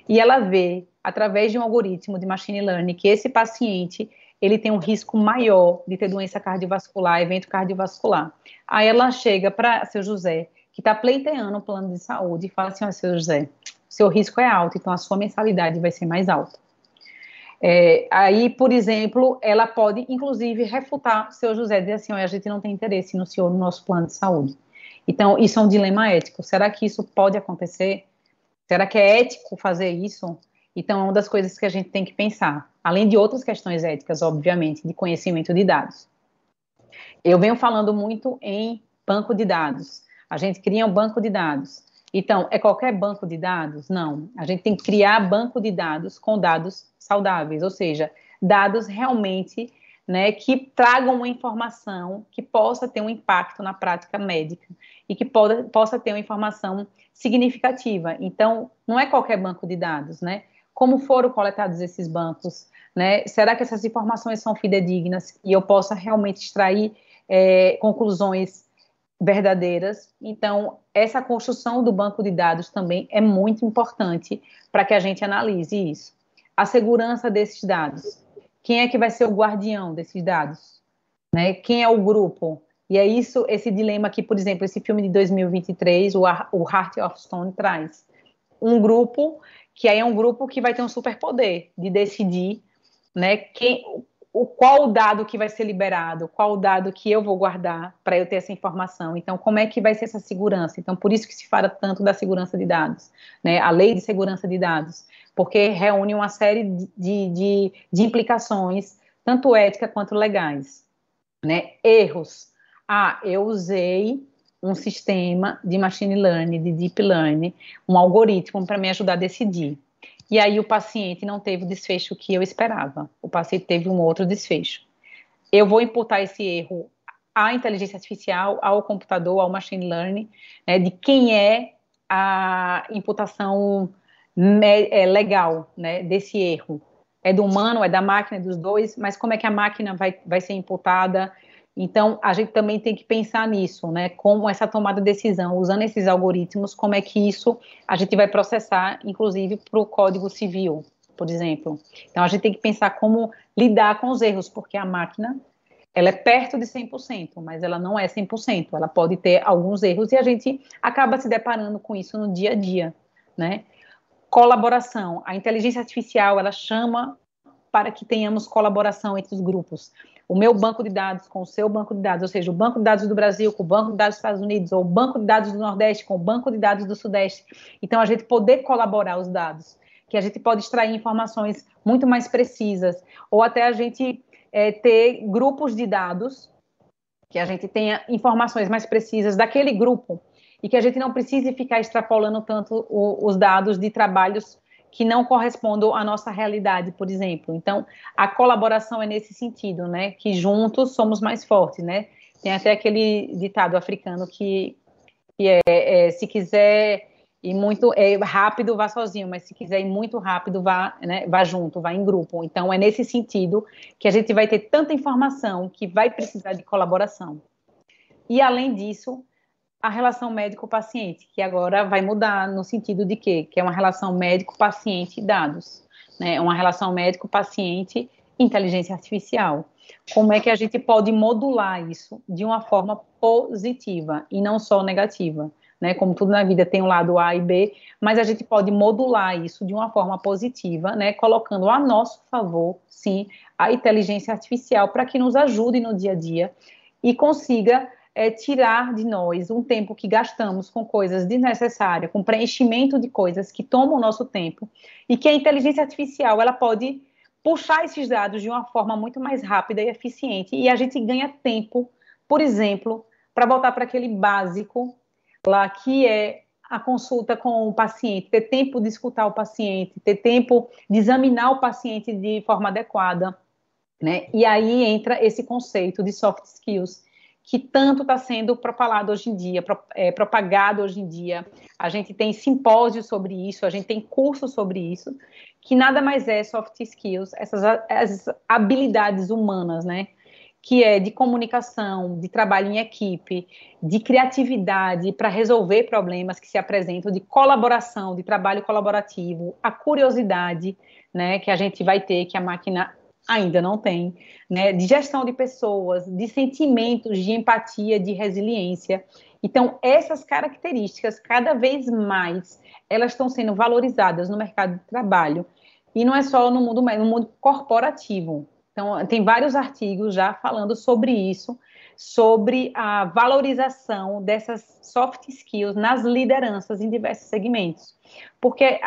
E ela vê, através de um algoritmo de machine learning, que esse paciente ele tem um risco maior de ter doença cardiovascular, evento cardiovascular. Aí ela chega para seu José, que está pleiteando o plano de saúde, e fala assim: olha, seu José, seu risco é alto, então a sua mensalidade vai ser mais alta. Aí, por exemplo, ela pode, inclusive, refutar seu José, dizer assim: olha, a gente não tem interesse no senhor no nosso plano de saúde. Então, isso é um dilema ético. Será que isso pode acontecer? Será que é ético fazer isso? Então, é uma das coisas que a gente tem que pensar, além de outras questões éticas, obviamente, de conhecimento de dados. Eu venho falando muito em banco de dados. A gente cria um banco de dados. Então, é qualquer banco de dados? Não. A gente tem que criar banco de dados com dados saudáveis, ou seja, dados realmente, né, que tragam uma informação que possa ter um impacto na prática médica e que possa ter uma informação significativa. Então, não é qualquer banco de dados, né? Como foram coletados esses bancos, né? Será que essas informações são fidedignas e eu possa realmente extrair conclusões verdadeiras? Então, essa construção do banco de dados também é muito importante para que a gente analise isso. A segurança desses dados. Quem é que vai ser o guardião desses dados? Né? Quem é o grupo? E é isso, esse dilema que, por exemplo, esse filme de 2023, o Heart of Stone, traz. Um grupo, que aí é um grupo que vai ter um superpoder de decidir, né, qual o dado que vai ser liberado, qual o dado que eu vou guardar para eu ter essa informação. Então, como é que vai ser essa segurança? Então, por isso que se fala tanto da segurança de dados, né? A lei de segurança de dados, porque reúne uma série de implicações, tanto éticas quanto legais, né? Erros. Eu usei um sistema de machine learning, de deep learning, um algoritmo para me ajudar a decidir. E aí o paciente não teve o desfecho que eu esperava. O paciente teve um outro desfecho. Eu vou imputar esse erro à inteligência artificial, ao computador, ao machine learning, né, de quem é a imputação legal, né, desse erro. É do humano, é da máquina, é dos dois, mas como é que a máquina vai ser imputada? Então, a gente também tem que pensar nisso, né? Como essa tomada de decisão, usando esses algoritmos, como é que isso a gente vai processar, inclusive, para o Código Civil, por exemplo. Então, a gente tem que pensar como lidar com os erros, porque a máquina, ela é perto de 100%, mas ela não é 100%. Ela pode ter alguns erros e a gente acaba se deparando com isso no dia a dia, né? Colaboração. A inteligência artificial, ela chama para que tenhamos colaboração entre os grupos. O meu banco de dados com o seu banco de dados, ou seja, o banco de dados do Brasil com o banco de dados dos Estados Unidos, ou o banco de dados do Nordeste com o banco de dados do Sudeste. Então, a gente poder colaborar os dados, que a gente pode extrair informações muito mais precisas, ou até a gente ter grupos de dados que a gente tenha informações mais precisas daquele grupo e que a gente não precise ficar extrapolando tanto os dados de trabalhos que não correspondam à nossa realidade, por exemplo. Então, a colaboração é nesse sentido, né? Que juntos somos mais fortes, né? Tem até aquele ditado africano que se quiser ir muito rápido, vá sozinho, mas se quiser ir muito rápido, vá, né, vá junto, vá em grupo. Então, é nesse sentido que a gente vai ter tanta informação que vai precisar de colaboração. E, além disso, a relação médico-paciente, que agora vai mudar no sentido de quê? Que é uma relação médico-paciente-dados, né? Uma relação médico-paciente-inteligência artificial. Como é que a gente pode modular isso de uma forma positiva e não só negativa, né? Como tudo na vida tem um lado A e B, mas a gente pode modular isso de uma forma positiva, né? Colocando a nosso favor, sim, a inteligência artificial para que nos ajude no dia a dia e consiga tirar de nós um tempo que gastamos com coisas desnecessárias, com preenchimento de coisas que tomam o nosso tempo, e que a inteligência artificial ela pode puxar esses dados de uma forma muito mais rápida e eficiente, e a gente ganha tempo, por exemplo, para voltar para aquele básico lá, que é a consulta com o paciente, ter tempo de escutar o paciente, ter tempo de examinar o paciente de forma adequada, né? E aí entra esse conceito de soft skills, que tanto está sendo propalado hoje em dia, propagado hoje em dia. A gente tem simpósios sobre isso, a gente tem cursos sobre isso, que nada mais é soft skills, essas habilidades humanas, né? Que é de comunicação, de trabalho em equipe, de criatividade para resolver problemas que se apresentam, de colaboração, de trabalho colaborativo, a curiosidade, né? Que a gente vai ter, que a máquina ainda não tem, né, de gestão de pessoas, de sentimentos, de empatia, de resiliência. Então, essas características, cada vez mais, elas estão sendo valorizadas no mercado de trabalho, e não é só no mundo corporativo. Então, tem vários artigos já falando sobre isso, sobre a valorização dessas soft skills nas lideranças em diversos segmentos. Porque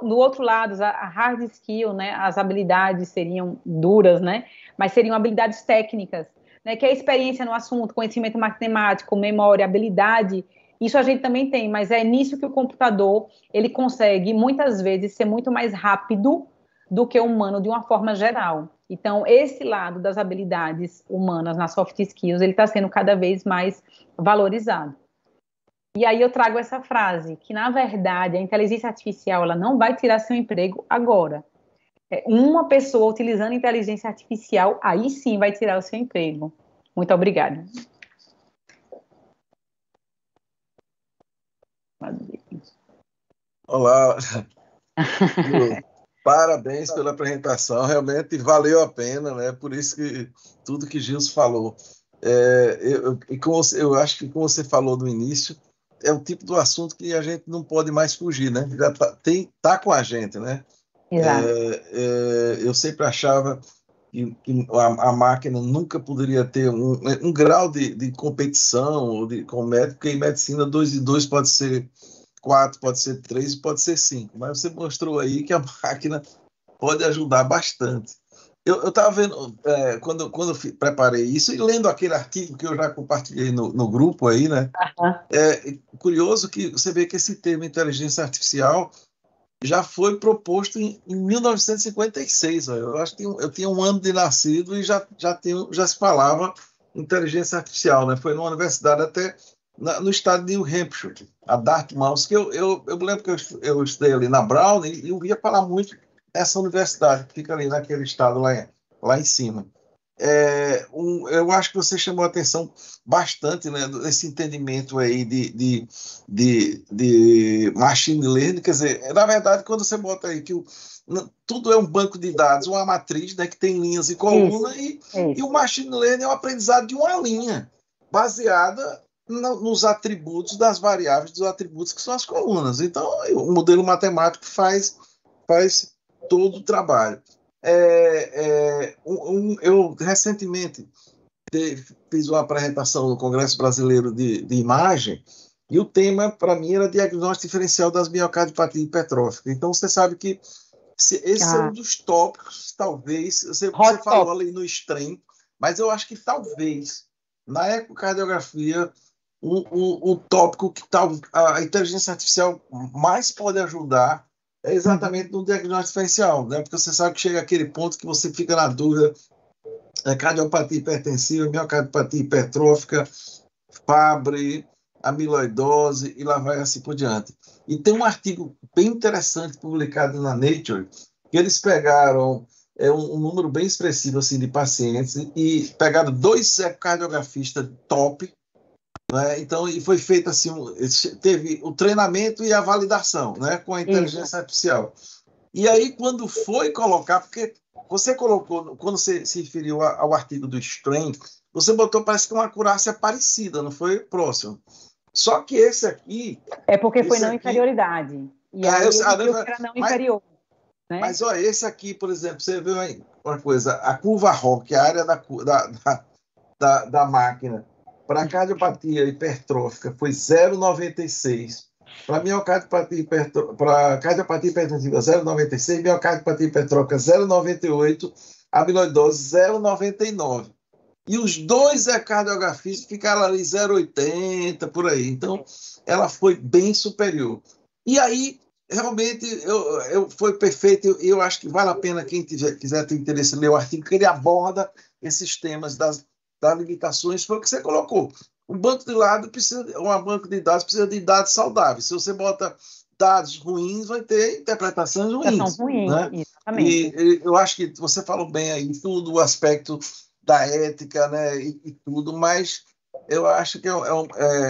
do outro lado, a hard skill, né, as habilidades seriam duras, né, mas seriam habilidades técnicas, né, que é a experiência no assunto, conhecimento matemático, memória, habilidade, isso a gente também tem, mas é nisso que o computador, ele consegue, muitas vezes, ser muito mais rápido do que o humano, de uma forma geral. Então, esse lado das habilidades humanas nas soft skills, ele está sendo cada vez mais valorizado. E aí eu trago essa frase, que na verdade a inteligência artificial ela não vai tirar seu emprego agora. Uma pessoa utilizando inteligência artificial, aí sim vai tirar o seu emprego. Muito obrigada. Olá, parabéns pela apresentação, realmente valeu a pena, né? Por isso que tudo que Gilson falou. Eu acho que como você falou no início, é o tipo do assunto que a gente não pode mais fugir, né? Já tá com a gente, né? Exato. Eu sempre achava que a máquina nunca poderia ter um grau de competição com o médico, porque em medicina 2 e 2 pode ser 4, pode ser 3, pode ser 5. Mas você mostrou aí que a máquina pode ajudar bastante. Eu estava vendo, quando eu preparei isso, e lendo aquele artigo que eu já compartilhei no grupo aí, né? É curioso que você vê que esse termo inteligência artificial já foi proposto em 1956. Eu acho que eu tinha um ano de nascido e já se falava inteligência artificial, né? Foi numa universidade até no estado de New Hampshire, a Dartmouth, que eu lembro que eu estudei ali na Brown e eu via falar muito dessa universidade, que fica ali naquele estado lá em cima. Eu acho que você chamou a atenção bastante, né, desse entendimento aí de machine learning. Quer dizer, na verdade, quando você bota aí que tudo é um banco de dados, uma matriz, né, que tem linhas e colunas, e o machine learning é o aprendizado de uma linha, baseada nos atributos das variáveis, dos atributos que são as colunas. Então, o modelo matemático faz todo o trabalho. Eu recentemente fiz uma apresentação no Congresso Brasileiro de Imagem, e o tema, para mim, era diagnóstico diferencial das miocardiopatia hipertrófica. Então, você sabe que esse é um dos tópicos, talvez, você falou ali no extremo, mas eu acho que talvez na ecocardiografia, o tópico que a inteligência artificial mais pode ajudar é exatamente no diagnóstico diferencial, né? Porque você sabe que chega aquele ponto que você fica na dúvida, cardiopatia hipertensiva, miocardiopatia hipertrófica, Fabry, amiloidose e lá vai assim por diante. E tem um artigo bem interessante publicado na Nature, que eles pegaram um número bem expressivo assim, de pacientes e pegaram 2 ecocardiografistas top, né? Então, e foi feito assim, teve o treinamento e a validação, né, com a inteligência artificial. E aí, quando foi colocar, porque você colocou, quando você se referiu ao artigo do Strain, você botou, parece que uma acurácia parecida, não foi? Próximo. Só que esse aqui... É porque foi não inferioridade. E aí ele viu que era não inferior. Né? Mas, olha, esse aqui, por exemplo, você viu aí uma coisa, a curva ROC, a área da máquina, para cardiopatia hipertrófica foi 0,96. Para cardiopatia hipertensiva, 0,96. Miocardiopatia hipertrófica, 0,98. Amiloidose, 0,99. E os 2 ecocardiografistas ficaram ali 0,80, por aí. Então, ela foi bem superior. E aí, realmente, foi perfeito. Eu acho que vale a pena, quem quiser ter interesse, ler o artigo, que ele aborda esses temas das limitações. Foi o que você colocou. Um banco de dados precisa de dados saudáveis. Se você bota dados ruins, vai ter interpretações ruins. Né? Exatamente. E eu acho que você falou bem aí, tudo o aspecto da ética, né, e tudo, mas eu acho que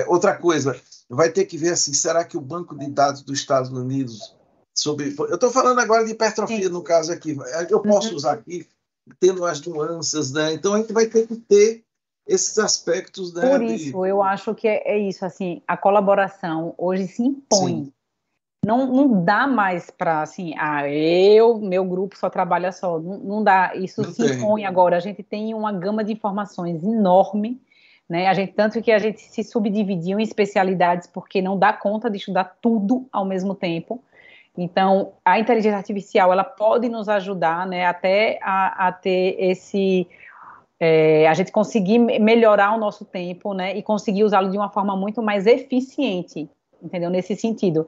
outra coisa, vai ter que ver assim, será que o banco de dados dos Estados Unidos, eu estou falando agora de hipertrofia, no caso aqui, eu posso usar aqui, tendo as nuances, né, então a gente vai ter que ter esses aspectos, né. Por isso, eu acho que é isso, assim, a colaboração hoje se impõe. Sim. Não dá mais para, assim, meu grupo só trabalha só. Não dá, isso não se impõe agora. A gente tem uma gama de informações enorme, né? Tanto que a gente se subdividiu em especialidades porque não dá conta de estudar tudo ao mesmo tempo. Então, a inteligência artificial, ela pode nos ajudar, né, até a ter a gente conseguir melhorar o nosso tempo, né, e conseguir usá-lo de uma forma muito mais eficiente, entendeu? Nesse sentido.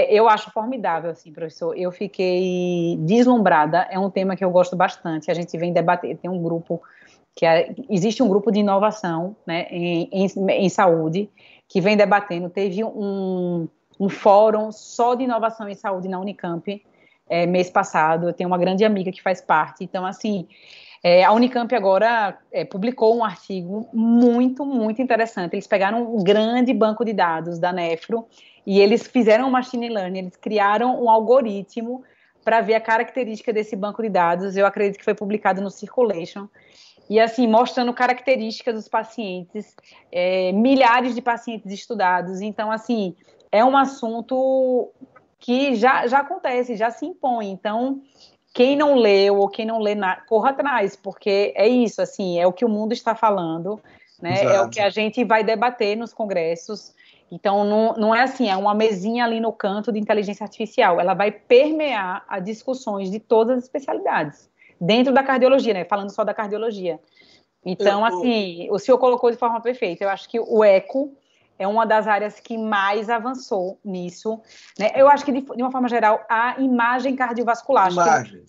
Eu acho formidável, assim, professor. Eu fiquei deslumbrada. É um tema que eu gosto bastante. A gente vem debater. Tem um grupo existe um grupo de inovação, né, em saúde, que vem debatendo. Teve um fórum só de inovação em saúde na Unicamp, mês passado. Eu tenho uma grande amiga que faz parte. Então, assim, a Unicamp agora publicou um artigo muito, muito interessante. Eles pegaram um grande banco de dados da Nefro e eles fizeram um machine learning, eles criaram um algoritmo para ver a característica desse banco de dados. Eu acredito que foi publicado no Circulation. E, assim, mostrando características dos pacientes, milhares de pacientes estudados. Então, assim, é um assunto que já acontece, já se impõe. Então, quem não leu ou quem não lê nada, corra atrás, porque é isso, assim, é o que o mundo está falando, né? Exato. É o que a gente vai debater nos congressos. Então, não é assim, é uma mesinha ali no canto de inteligência artificial. Ela vai permear as discussões de todas as especialidades, dentro da cardiologia, né? Falando só da cardiologia. Então, assim, o senhor colocou de forma perfeita. Eu acho que o eco é uma das áreas que mais avançou nisso, né? Eu acho que, de uma forma geral, a imagem cardiovascular.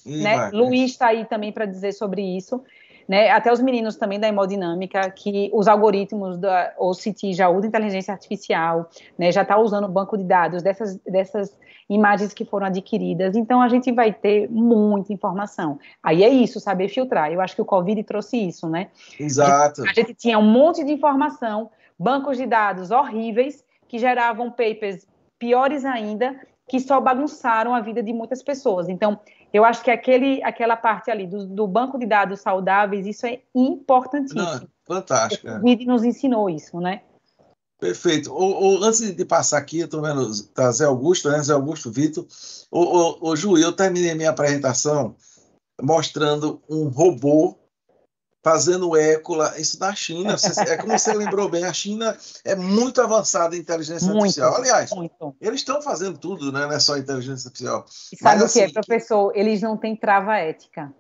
Né? Luiz está aí também para dizer sobre isso, né? Até os meninos também da hemodinâmica, que os algoritmos da OCT já usam inteligência artificial, né? Já está usando o banco de dados dessas imagens que foram adquiridas. Então, a gente vai ter muita informação. Aí é isso, saber filtrar. Eu acho que o Covid trouxe isso, né? Exato. A gente tinha um monte de informação, bancos de dados horríveis, que geravam papers piores ainda, que só bagunçaram a vida de muitas pessoas. Então, eu acho que aquela parte ali do banco de dados saudáveis, isso é importantíssimo. Não, fantástico. O Covid nos ensinou isso, né? Perfeito. Antes de passar aqui, eu estou vendo tá Zé Augusto, né? Zé Augusto, Vitor. Ju, eu terminei minha apresentação mostrando um robô fazendo eco lá, isso da China. Como você lembrou bem, a China é muito avançada em inteligência artificial. Aliás, eles estão fazendo tudo, né? Não é só inteligência artificial. E sabe o que é, professor? Eles não têm trava ética.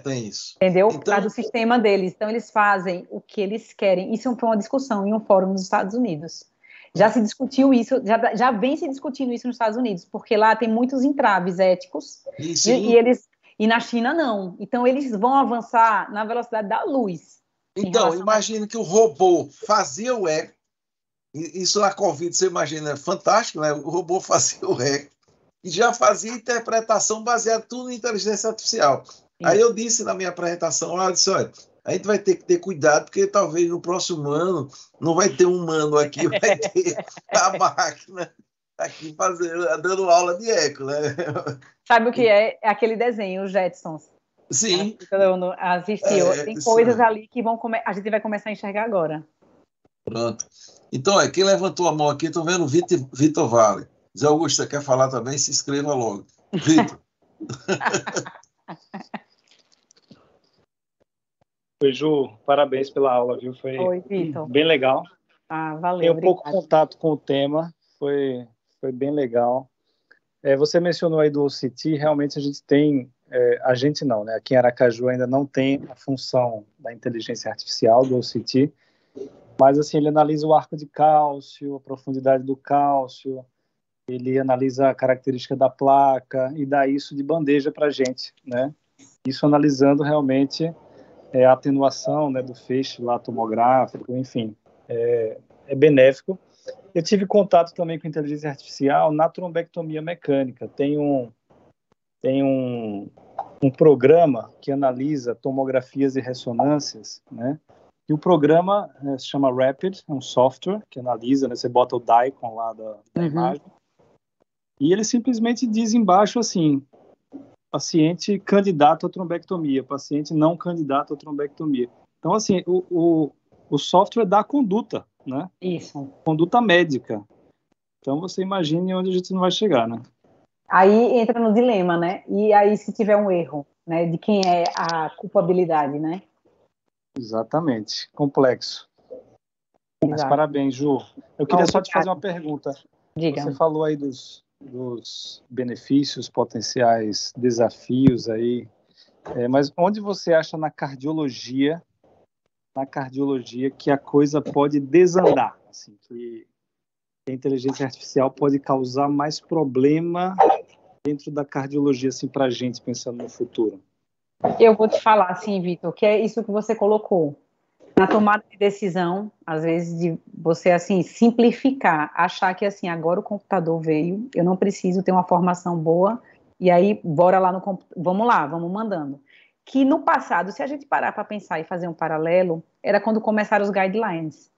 Tem isso. Entendeu? Então, Por causa do sistema deles. Então, eles fazem o que eles querem. Isso foi uma discussão em um fórum nos Estados Unidos. Já se discutiu isso, já vem se discutindo isso nos Estados Unidos, porque lá tem muitos entraves éticos e na China não. Então, eles vão avançar na velocidade da luz. Então, imagina que o robô fazia o eco. Isso na Covid, você imagina, é fantástico, né? O robô fazia o eco e já fazia interpretação baseada tudo em inteligência artificial. Sim. Aí eu disse na minha apresentação, eu disse, olha, a gente vai ter que ter cuidado, porque talvez no próximo ano não vai ter um humano aqui, vai ter a máquina aqui dando aula de eco, né? Sabe o que é? É aquele desenho, os Jetsons. Sim. Todo mundo assistiu. Tem coisas ali que a gente vai começar a enxergar agora. Pronto. Então, quem levantou a mão aqui, estou vendo o Vitor Vale. Zé Augusto, você quer falar também? Se inscreva logo. Vitor. Oi, Ju, parabéns pela aula, viu? Foi bem legal. Valeu. Tenho pouco contato com o tema, foi bem legal. Você mencionou aí do OCT, realmente a gente tem, a gente não, né? Aqui em Aracaju ainda não tem a função da inteligência artificial do OCT, mas assim, ele analisa o arco de cálcio, a profundidade do cálcio, ele analisa a característica da placa e dá isso de bandeja para a gente, né? Isso analisando realmente a atenuação, né, do feixe lá tomográfico, enfim, é benéfico. Eu tive contato também com inteligência artificial na trombectomia mecânica. Tem um programa que analisa tomografias e ressonâncias, né? E o programa se chama Rapid, é um software que analisa, né? Você bota o DICOM lá da imagem, e ele simplesmente diz embaixo assim, paciente candidato à trombectomia, paciente não candidato à trombectomia. Então, assim, o software dá conduta, né? Isso. Conduta médica. Então, você imagine onde a gente não vai chegar, né? Aí entra no dilema, né? E aí, se tiver um erro, né? De quem é a culpabilidade, né? Exatamente. Complexo. Exato. Mas parabéns, Ju. Eu queria só te fazer uma pergunta. Diga. Você falou aí dos benefícios, potenciais desafios aí, mas onde você acha na cardiologia que a coisa pode desandar, assim, que a inteligência artificial pode causar mais problema dentro da cardiologia, assim, para a gente pensando no futuro? Eu vou te falar, assim, Vitor, que é isso que você colocou. Na tomada de decisão, às vezes, de você, assim, simplificar, achar que, assim, agora o computador veio, eu não preciso ter uma formação boa, e aí, bora lá no computador, vamos mandando. Que no passado, se a gente parar para pensar e fazer um paralelo, era quando começaram os guidelines,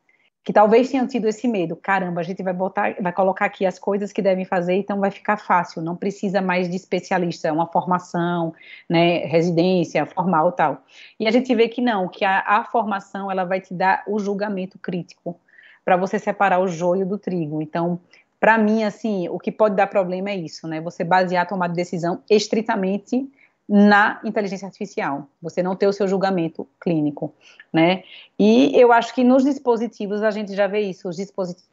que talvez tenham tido esse medo, caramba, a gente vai colocar aqui as coisas que devem fazer, então vai ficar fácil, não precisa mais de especialista, uma formação, né, residência, formal e tal. E a gente vê que não, que a formação, ela vai te dar o julgamento crítico, para você separar o joio do trigo. Então, para mim, assim, o que pode dar problema é isso, né, você basear a tomada de decisão estritamente na inteligência artificial, você não ter o seu julgamento clínico, né? E eu acho que nos dispositivos a gente já vê isso, os dispositivos.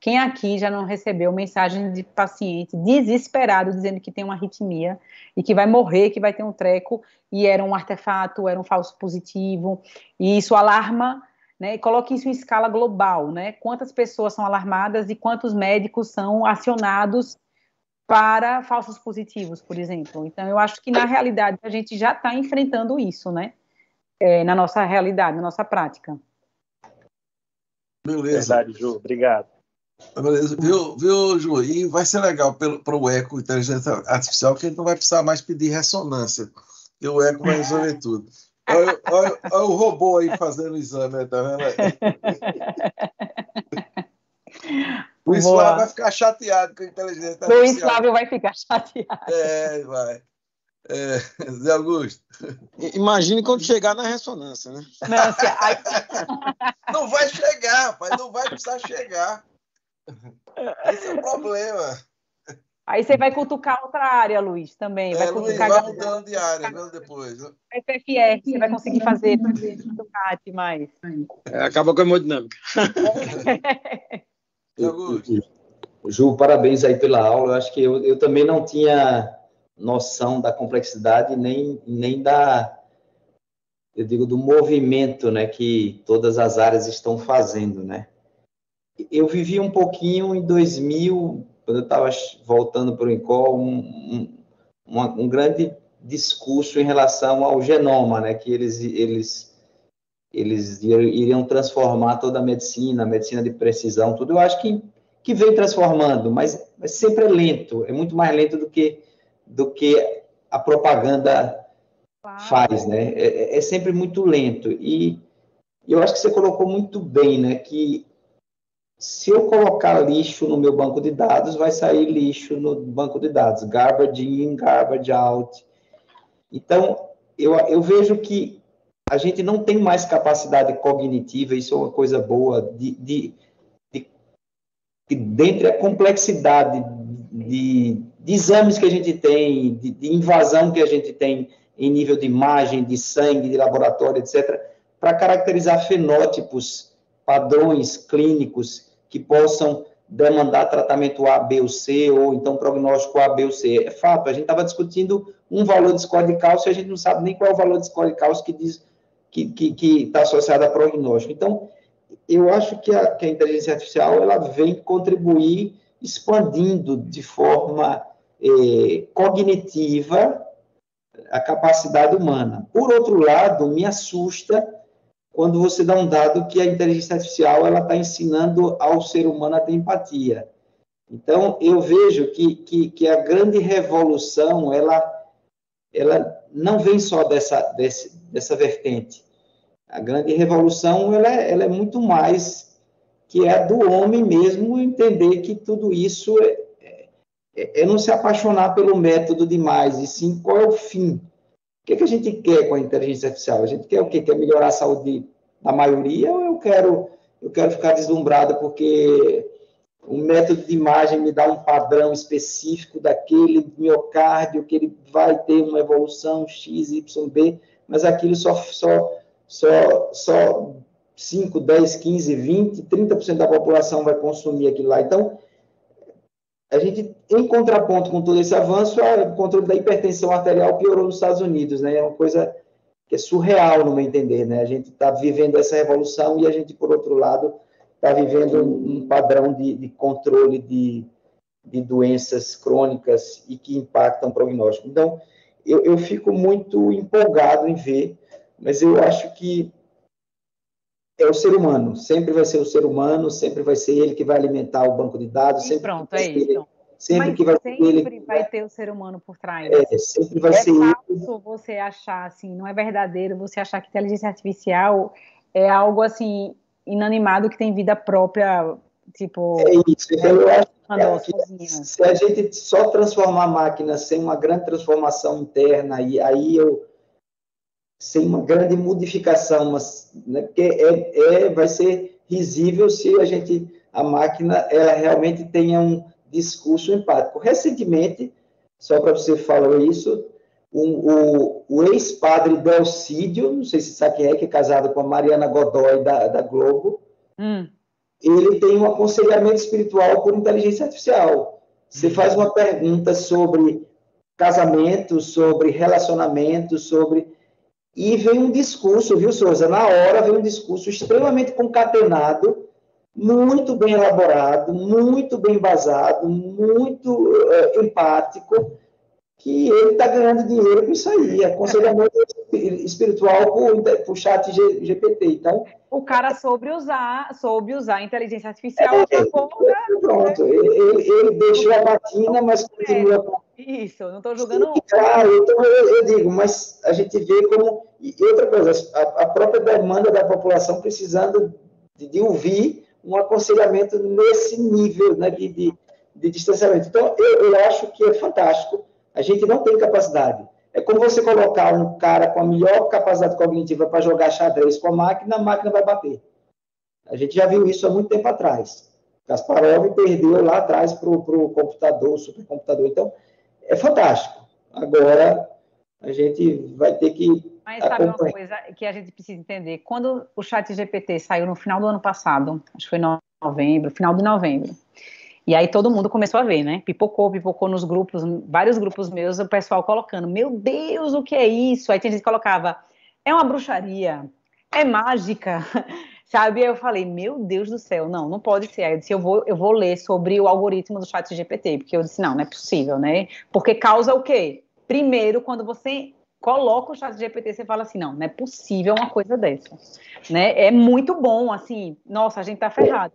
Quem aqui já não recebeu mensagem de paciente desesperado dizendo que tem uma arritmia e que vai morrer, que vai ter um treco, e era um artefato, era um falso positivo, e isso alarma, né? E coloque isso em escala global, né? Quantas pessoas são alarmadas e quantos médicos são acionados para falsos positivos, por exemplo. Então, eu acho que, na realidade, a gente já está enfrentando isso, né? Na nossa realidade, na nossa prática. Beleza. Verdade, Ju. Obrigado. Beleza. Viu, Ju? E vai ser legal para o eco, inteligência artificial, que a gente não vai precisar mais pedir ressonância, porque o eco vai resolver tudo. Olha o robô aí fazendo o exame, tá vendo aí? O Slávio vai ficar chateado com a inteligência artificial. O Slávio vai ficar chateado. Vai. Zé Augusto. Imagine quando chegar na ressonância, né? Não vai chegar, rapaz. Não vai precisar chegar. Esse é o problema. Aí você vai cutucar outra área, Luiz, também. Luiz, vai mudando de área, mesmo depois. FFR, você vai conseguir fazer cutucate mais. Acaba com a hemodinâmica. Ju, parabéns aí pela aula. Eu acho que eu também não tinha noção da complexidade, nem eu digo, do movimento, né, que todas as áreas estão fazendo, né. Eu vivi um pouquinho em 2000, quando eu estava voltando para o INCOL, um grande discurso em relação ao genoma, né, que eles iriam transformar toda a medicina de precisão, tudo. Eu acho que vem transformando, mas sempre é lento, é muito mais lento do que a propaganda faz, né? É sempre muito lento. E eu acho que você colocou muito bem, né, que se eu colocar lixo no meu banco de dados, vai sair lixo no banco de dados, garbage in, garbage out. Então, eu vejo que a gente não tem mais capacidade cognitiva, isso é uma coisa boa, dentre a complexidade de exames que a gente tem, de invasão que a gente tem em nível de imagem, de sangue, de laboratório, etc., para caracterizar fenótipos, padrões clínicos que possam demandar tratamento A, B ou C, ou então prognóstico A, B ou C. É fato, a gente estava discutindo um valor de score de cálcio e a gente não sabe nem qual é o valor de score de cálcio que está associado a prognóstico. Então, eu acho que a inteligência artificial ela vem contribuir expandindo de forma cognitiva a capacidade humana. Por outro lado, me assusta quando você dá um dado que a inteligência artificial ela está ensinando ao ser humano a ter empatia. Então, eu vejo que a grande revolução ela não vem só dessa vertente. A grande revolução ela é muito mais que é do homem mesmo entender que tudo isso é não se apaixonar pelo método demais, e sim qual é o fim. O que a gente quer com a inteligência artificial? A gente quer o quê? Quer melhorar a saúde da maioria ou eu quero ficar deslumbrado porque o método de imagem me dá um padrão específico daquele miocárdio que ele vai ter uma evolução X, Y, B, mas aquilo só 5, 10, 15, 20, 30% da população vai consumir aquilo lá. Então, a gente, em contraponto com todo esse avanço, o controle da hipertensão arterial piorou nos Estados Unidos, né? É uma coisa que é surreal, no meu entender, né? A gente está vivendo essa revolução e a gente, por outro lado, está vivendo um padrão de controle de doenças crônicas e que impactam o prognóstico. Então, eu fico muito empolgado em ver, mas eu acho que é o ser humano, sempre vai ser o ser humano, sempre vai ser ele que vai alimentar o banco de dados, E sempre pronto, vai é ser isso. ele, sempre Mas que vai sempre ser ele, vai ter o ser humano por trás. sempre vai ser É ele. falso você achar, assim, não é verdadeiro você achar que inteligência artificial é algo, assim, inanimado que tem vida própria, tipo... É isso, então eu acho sozinho. Se a gente só transformar a máquina sem uma grande transformação interna, e aí sem uma grande modificação, mas, né, porque vai ser risível se a máquina ela realmente tenha um discurso empático. Recentemente, só para você falar isso, o ex-padre Delcídio, não sei se você sabe quem é, que é casado com a Mariana Godoy da Globo, ele tem um aconselhamento espiritual por inteligência artificial. Você faz uma pergunta sobre casamento, sobre relacionamento, e vem um discurso, viu, Souza? Na hora vem um discurso extremamente concatenado, muito bem elaborado, muito bem embasado, muito empático, que ele está ganhando dinheiro com isso aí. Aconselhamento espiritual por chat GPT. Então, o cara soube usar a inteligência artificial a favor pronto, ele deixou a batina, mas continua... Isso, não estou julgando... Claro, então eu digo, mas a gente vê como... E outra coisa, a própria demanda da população precisando de ouvir um aconselhamento nesse nível, né, de distanciamento. Então, eu acho que é fantástico. A gente não tem capacidade. É como você colocar um cara com a melhor capacidade cognitiva para jogar xadrez com a máquina vai bater. A gente já viu isso há muito tempo atrás. Kasparov perdeu lá atrás para o computador, o supercomputador. Então, é fantástico. Agora, a gente vai ter que... Mas sabe uma coisa que a gente precisa entender? Quando o ChatGPT saiu no final do ano passado, acho que foi novembro, final de novembro, E aí todo mundo começou a ver, né? Pipocou nos grupos, vários grupos meus, o pessoal colocando, meu Deus, o que é isso? Aí tem gente que colocava, é uma bruxaria, é mágica, sabe? Aí eu falei, meu Deus do céu, não pode ser. Aí eu disse, eu vou ler sobre o algoritmo do ChatGPT, porque eu disse, não é possível, né? Porque causa o quê? Primeiro, quando você coloca o ChatGPT, você fala assim, não é possível uma coisa dessa, né? É muito bom, assim, nossa, a gente tá ferrado.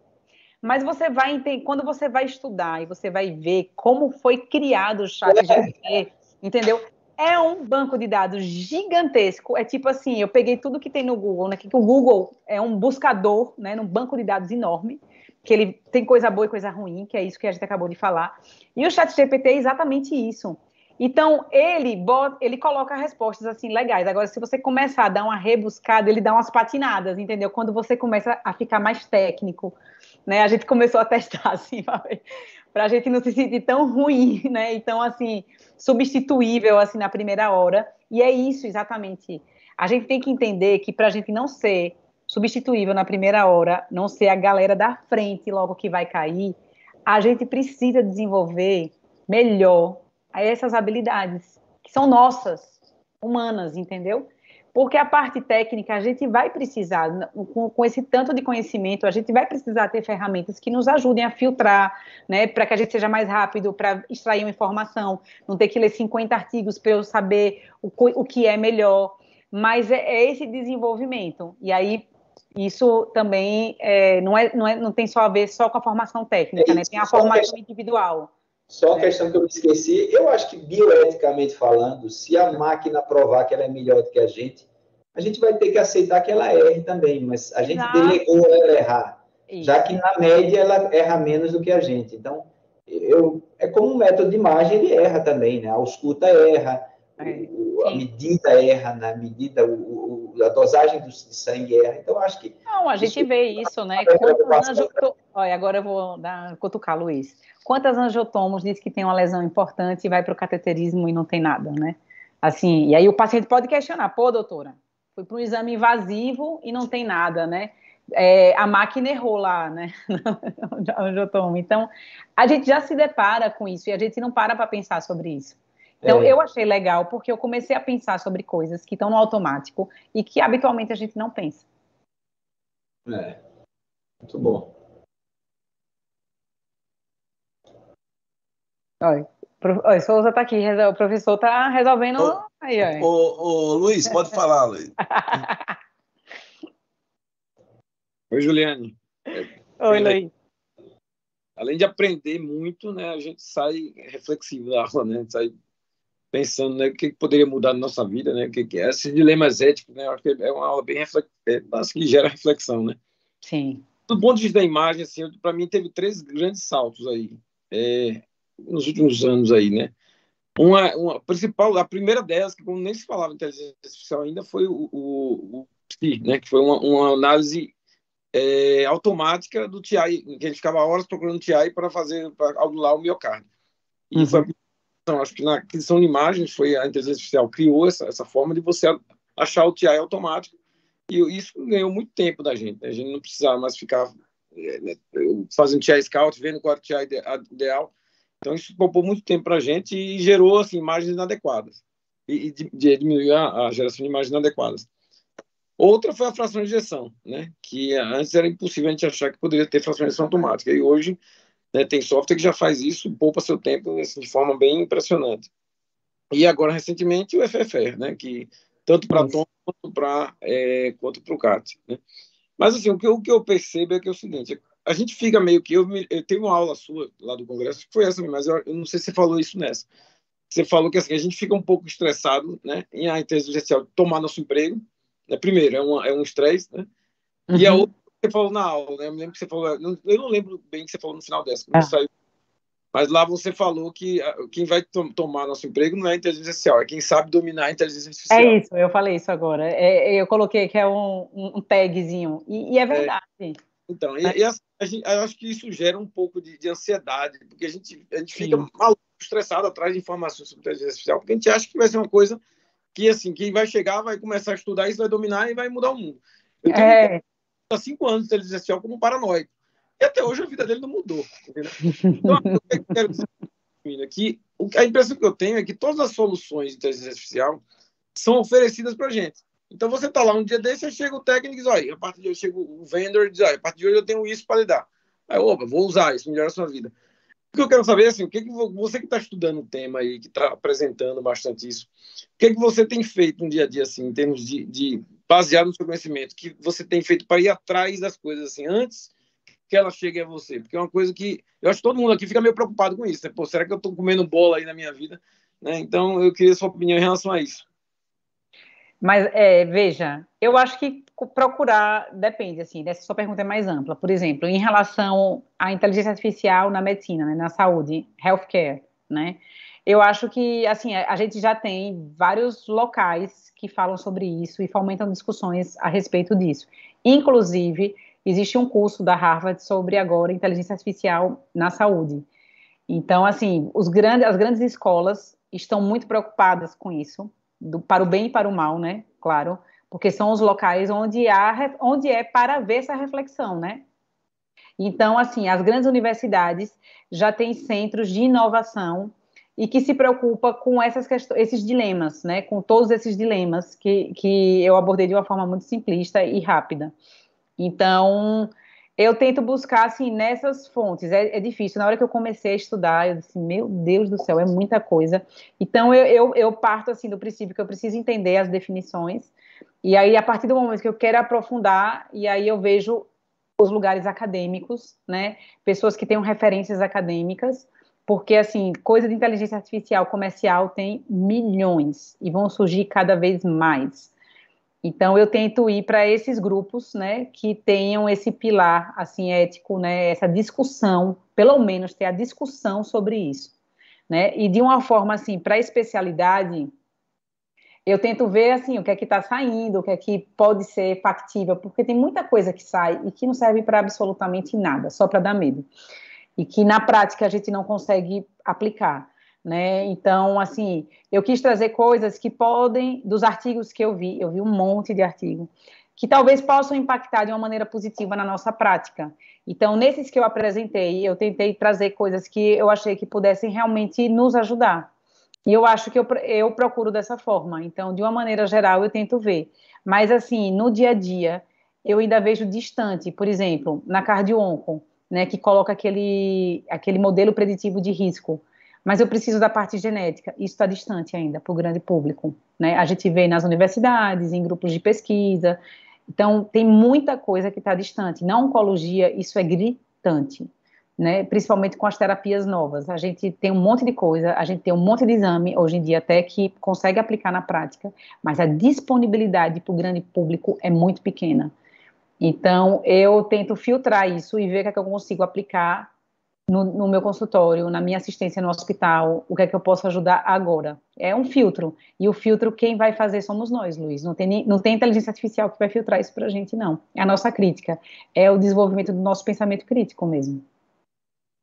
Mas você vai entender, quando você vai estudar e você vai ver como foi criado o ChatGPT, entendeu? É um banco de dados gigantesco. É tipo assim, eu peguei tudo que tem no Google, né? Que o Google é um buscador, né? Um banco de dados enorme, que ele tem coisa boa e coisa ruim, que é isso que a gente acabou de falar. E o ChatGPT é exatamente isso. Então, ele coloca respostas assim legais. Agora, se você começar a dar uma rebuscada, ele dá umas patinadas, entendeu? Quando você começa a ficar mais técnico, né? A gente começou a testar assim, para a gente não se sentir tão ruim, né? Então, assim, substituível assim na primeira hora. E é isso exatamente. A gente tem que entender que para a gente não ser substituível na primeira hora, não ser a galera da frente logo que vai cair, a gente precisa desenvolver melhor essas habilidades que são nossas, humanas, entendeu? Porque a parte técnica a gente vai precisar, com esse tanto de conhecimento, a gente vai precisar ter ferramentas que nos ajudem a filtrar, né, para que a gente seja mais rápido, para extrair uma informação, não ter que ler 50 artigos para eu saber o que é melhor, mas é esse desenvolvimento, e aí isso também não tem só a ver só com a formação técnica, né, tem a formação individual. Só a questão que eu me esqueci, eu acho que bioeticamente falando, se a máquina provar que ela é melhor do que a gente vai ter que aceitar que ela erre também, mas a gente delegou ela errar, já que na média ela erra menos do que a gente. Então, é como um método de imagem, ele erra também, né? A ausculta erra, a medida erra, na medida, a dosagem de sangue erra. Então, acho que... Não, a gente vê isso, né? Olha, agora eu vou cutucar, Luiz. Quantas angiotomos diz que tem uma lesão importante e vai para o cateterismo e não tem nada, né? Assim, e aí o paciente pode questionar, pô, doutora, fui para um exame invasivo e não tem nada, né? A máquina errou lá, né? Angiotomo. Então, a gente já se depara com isso e a gente não para pensar sobre isso. Então, eu achei legal porque eu comecei a pensar sobre coisas que estão no automático e que habitualmente a gente não pensa. Muito bom. Olha, Souza está aqui, o professor está resolvendo. Luiz, pode falar, Luiz. Oi, Juliane. Oi, Luiz. Além de aprender muito, né, a gente sai reflexivo da aula, né? A gente sai pensando, né, o que poderia mudar na nossa vida, né? O que é esses dilemas éticos, né? Eu acho que é uma aula bem que gera reflexão, né? Sim. Do ponto de vista da imagem, assim, para mim teve 3 grandes saltos aí, nos últimos anos aí, né? Uma principal, a primeira delas, que como nem se falava em inteligência artificial ainda, foi o PSI, né? Que foi uma análise automática do TI, que ele ficava horas procurando TI para anular o miocárdio. E foi acho que na aquisição de imagens foi a inteligência artificial criou essa forma de você achar o TI automático, e isso ganhou muito tempo da gente, né? A gente não precisava mais ficar fazendo TI scout, vendo qual era o TI ideal. Então isso poupou muito tempo para a gente e gerou assim, imagens inadequadas e diminuiu a geração de imagens inadequadas. Outra foi a fração de injeção, né? Que antes era impossível a gente achar que poderia ter fração de injeção automática, e hoje, né, tem software que já faz isso, poupa seu tempo assim, de forma bem impressionante. E agora, recentemente, o FFR, né? Que tanto para tom quanto para o CAT, né? Mas assim, o que eu percebo é que é o seguinte: a gente fica meio que... Eu tenho uma aula sua lá do Congresso, que foi essa, mas eu não sei se você falou isso nessa. Você falou que assim, a gente fica um pouco estressado, né, em a inteligência artificial tomar nosso emprego, né? Primeiro, é um estresse, né? E a outra que você falou na aula, né? Eu me lembro que você falou... Eu não lembro bem o que você falou no final dessa, saiu. Mas lá você falou que quem vai tomar nosso emprego não é a inteligência artificial, é quem sabe dominar a inteligência artificial. É isso, eu falei isso agora. Eu coloquei que é um tagzinho. E é verdade. Então, eu acho que isso gera um pouco de ansiedade, porque a gente fica maluco, estressado atrás de informações sobre inteligência artificial, porque a gente acha que vai ser uma coisa que, assim, quem vai chegar vai começar a estudar isso, vai dominar e vai mudar o mundo. Eu tenho há 5 anos de inteligência artificial como paranoico. e até hoje a vida dele não mudou. Entendeu? Então, eu quero dizer que a impressão que eu tenho é que todas as soluções de inteligência artificial são oferecidas para a gente. Então, você está lá um dia desse, aí chega o técnico e diz, olha, a partir de hoje chega o vendor e diz, olha, a partir de hoje eu tenho isso para lhe dar. Aí, opa, vou usar isso, melhora a sua vida. O que eu quero saber é assim, o que você que está estudando o tema aí, que está apresentando bastante isso, o que você tem feito no dia a dia, assim, em termos de baseado no seu conhecimento, que você tem feito para ir atrás das coisas, assim, antes que ela chegue a você? Porque é uma coisa que eu acho que todo mundo aqui fica meio preocupado com isso, né? Pô, será que eu estou comendo bola aí na minha vida? Né? Então, eu queria a sua opinião em relação a isso. Mas, veja, eu acho que procurar depende, assim, dessa sua pergunta é mais ampla. Por exemplo, em relação à inteligência artificial na medicina, né, na saúde, healthcare, né? Eu acho que, assim, a gente já tem vários locais que falam sobre isso e fomentam discussões a respeito disso. Inclusive, existe um curso da Harvard sobre agora inteligência artificial na saúde. Então, assim, as grandes escolas estão muito preocupadas com isso, para o bem e para o mal, né? Claro, porque são os locais onde é para ver essa reflexão, né? Então, assim, as grandes universidades já têm centros de inovação e que se preocupa com esses dilemas, né? Com todos esses dilemas que eu abordei de uma forma muito simplista e rápida. Então, eu tento buscar, assim, nessas fontes. É difícil. Na hora que eu comecei a estudar, eu disse, meu Deus do céu, é muita coisa. Então, eu parto, assim, do princípio que eu preciso entender as definições. E aí, a partir do momento que eu quero aprofundar, e aí eu vejo os lugares acadêmicos, né? Pessoas que tenham referências acadêmicas, porque, assim, coisa de inteligência artificial comercial tem milhões e vão surgir cada vez mais. Então, eu tento ir para esses grupos, né, que tenham esse pilar, assim, ético, né, essa discussão, pelo menos ter a discussão sobre isso, né, e de uma forma, assim, para a especialidade, eu tento ver, assim, o que é que está saindo, o que é que pode ser factível, porque tem muita coisa que sai e que não serve para absolutamente nada, só para dar medo, e que na prática a gente não consegue aplicar. Né? Então, assim, eu quis trazer coisas que podem, dos artigos que eu vi um monte de artigo, que talvez possam impactar de uma maneira positiva na nossa prática. Então, nesses que eu apresentei, eu tentei trazer coisas que eu achei que pudessem realmente nos ajudar. E eu acho que eu procuro dessa forma. Então, de uma maneira geral, eu tento ver. Mas, assim, no dia a dia, eu ainda vejo distante, por exemplo, na cardio-onco, né, que coloca aquele modelo preditivo de risco. Mas eu preciso da parte genética. Isso está distante ainda para o grande público, né? A gente vê nas universidades, em grupos de pesquisa. Então, tem muita coisa que está distante. Na oncologia, isso é gritante, né? Principalmente com as terapias novas. A gente tem um monte de coisa, a gente tem um monte de exame, hoje em dia até, que consegue aplicar na prática, mas a disponibilidade para o grande público é muito pequena. Então, eu tento filtrar isso e ver o que é que eu consigo aplicar no meu consultório, na minha assistência no hospital, o que é que eu posso ajudar agora. É um filtro, e o filtro quem vai fazer somos nós, Luiz. Não tem inteligência artificial que vai filtrar isso para a gente, não. É a nossa crítica, é o desenvolvimento do nosso pensamento crítico mesmo.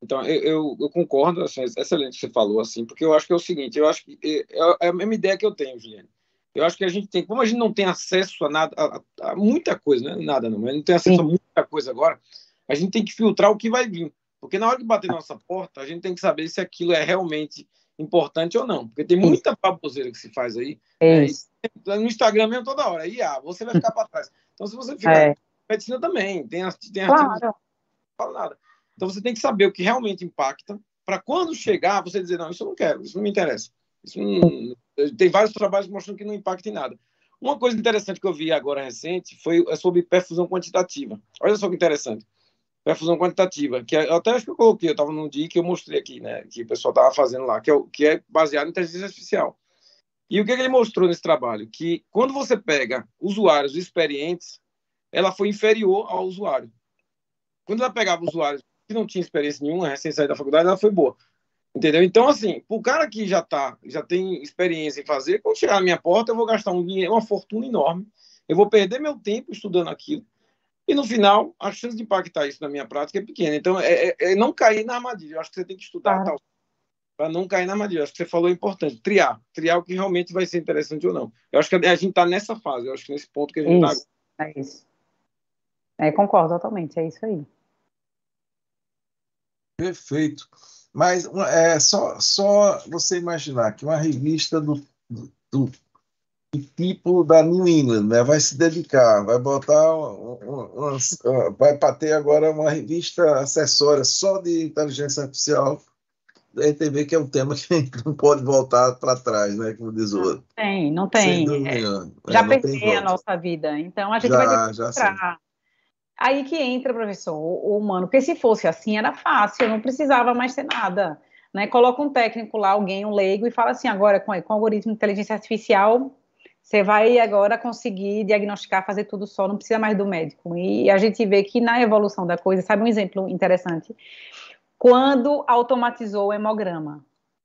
Então, eu concordo, assim, excelente que você falou, assim, porque eu acho que é o seguinte, eu acho que é a mesma ideia que eu tenho, Juliane. Eu acho que a gente tem, como a gente não tem acesso a nada, a muita coisa, né? Nada não, mas não tem acesso a muita coisa agora, a gente tem que filtrar o que vai vir. Porque na hora que bater na nossa porta, a gente tem que saber se aquilo é realmente importante ou não. Porque tem muita baboseira que se faz aí. Né? No Instagram mesmo toda hora. Você vai ficar para trás. Então, se você ficar... Medicina também. Tem artigos que não falam nada. Então, você tem que saber o que realmente impacta, para quando chegar, você dizer, não, isso eu não quero, isso não me interessa. Tem vários trabalhos mostrando que não impacta em nada. Uma coisa interessante que eu vi agora recente foi sobre perfusão quantitativa. Olha só que interessante. Perfusão quantitativa, que eu até acho que eu coloquei, eu estava num dia que eu mostrei aqui, né, que o pessoal estava fazendo lá, que é baseado em inteligência artificial. E o que ele mostrou nesse trabalho? Que quando você pega usuários experientes, ela foi inferior ao usuário. Quando ela pegava usuários que não tinham experiência nenhuma, recém saída da faculdade, ela foi boa. Entendeu? Então, assim, para o cara que já tem experiência em fazer, quando chegar na minha porta, eu vou gastar uma fortuna enorme, eu vou perder meu tempo estudando aquilo, e no final, a chance de impactar isso na minha prática é pequena. Então, é não cair na armadilha. Eu acho que você tem que estudar tal, para não cair na armadilha. Eu acho que você falou é importante. Triar o que realmente vai ser interessante ou não. Eu acho que a gente está nessa fase. Eu acho que nesse ponto que a gente está agora. É isso. Concordo totalmente. É isso aí. Perfeito. Mas é só você imaginar que uma revista do tipo da New England, né, vai se dedicar, vai botar vai ter agora uma revista acessória só de inteligência artificial. A gente vê que é um tema que a gente não pode voltar para trás, né, como diz o outro. Não Sem tem. dúvida nenhuma. Já Não tem pensei a volta. nossa vida. Então, a gente vai ter que Já sim. entrar. Aí que entra, professor, o humano. Porque se fosse assim, era fácil, não precisava mais ter nada. Né? Coloca um técnico lá, alguém, um leigo, e fala assim, agora, com algoritmo de inteligência artificial, você vai agora conseguir diagnosticar, fazer tudo só, não precisa mais do médico. E a gente vê que na evolução da coisa, sabe um exemplo interessante? Quando automatizou o hemograma,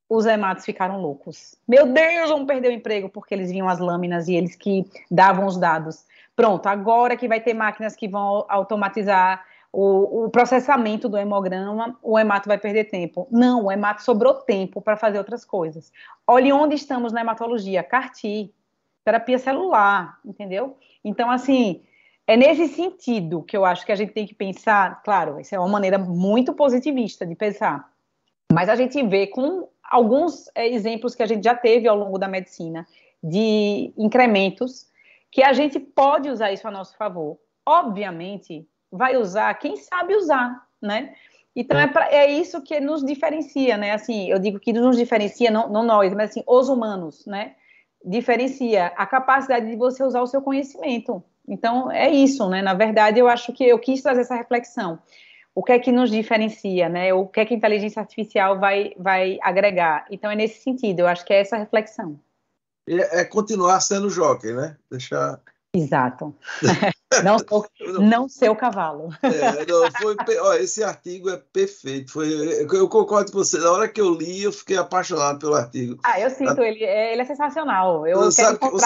os hematos ficaram loucos. Meu Deus, vamos perder o emprego, porque eles viam as lâminas e eles que davam os dados. Pronto, agora que vai ter máquinas que vão automatizar o processamento do hemograma, o hemato vai perder tempo. Não, o hemato sobrou tempo para fazer outras coisas. Olhe onde estamos na hematologia, CAR-T, terapia celular, entendeu? Então, assim, é nesse sentido que eu acho que a gente tem que pensar, claro, isso é uma maneira muito positivista de pensar, mas a gente vê com alguns exemplos que a gente já teve ao longo da medicina, de incrementos, que a gente pode usar isso a nosso favor. Obviamente, vai usar quem sabe usar, né? Então, é isso que nos diferencia, né? Assim, eu digo que nos diferencia, não nós, mas assim, os humanos, né? Diferencia a capacidade de você usar o seu conhecimento. Então, é isso, né? Na verdade, eu acho que eu quis trazer essa reflexão. O que é que nos diferencia, né? O que é que a inteligência artificial vai agregar? Então, é nesse sentido, eu acho que é essa reflexão. É continuar sendo jockey, né? Deixar... Exato. Não ser o cavalo. Esse artigo é perfeito. Eu concordo com você. Na hora que eu li, eu fiquei apaixonado pelo artigo. Eu sinto ele é sensacional. Você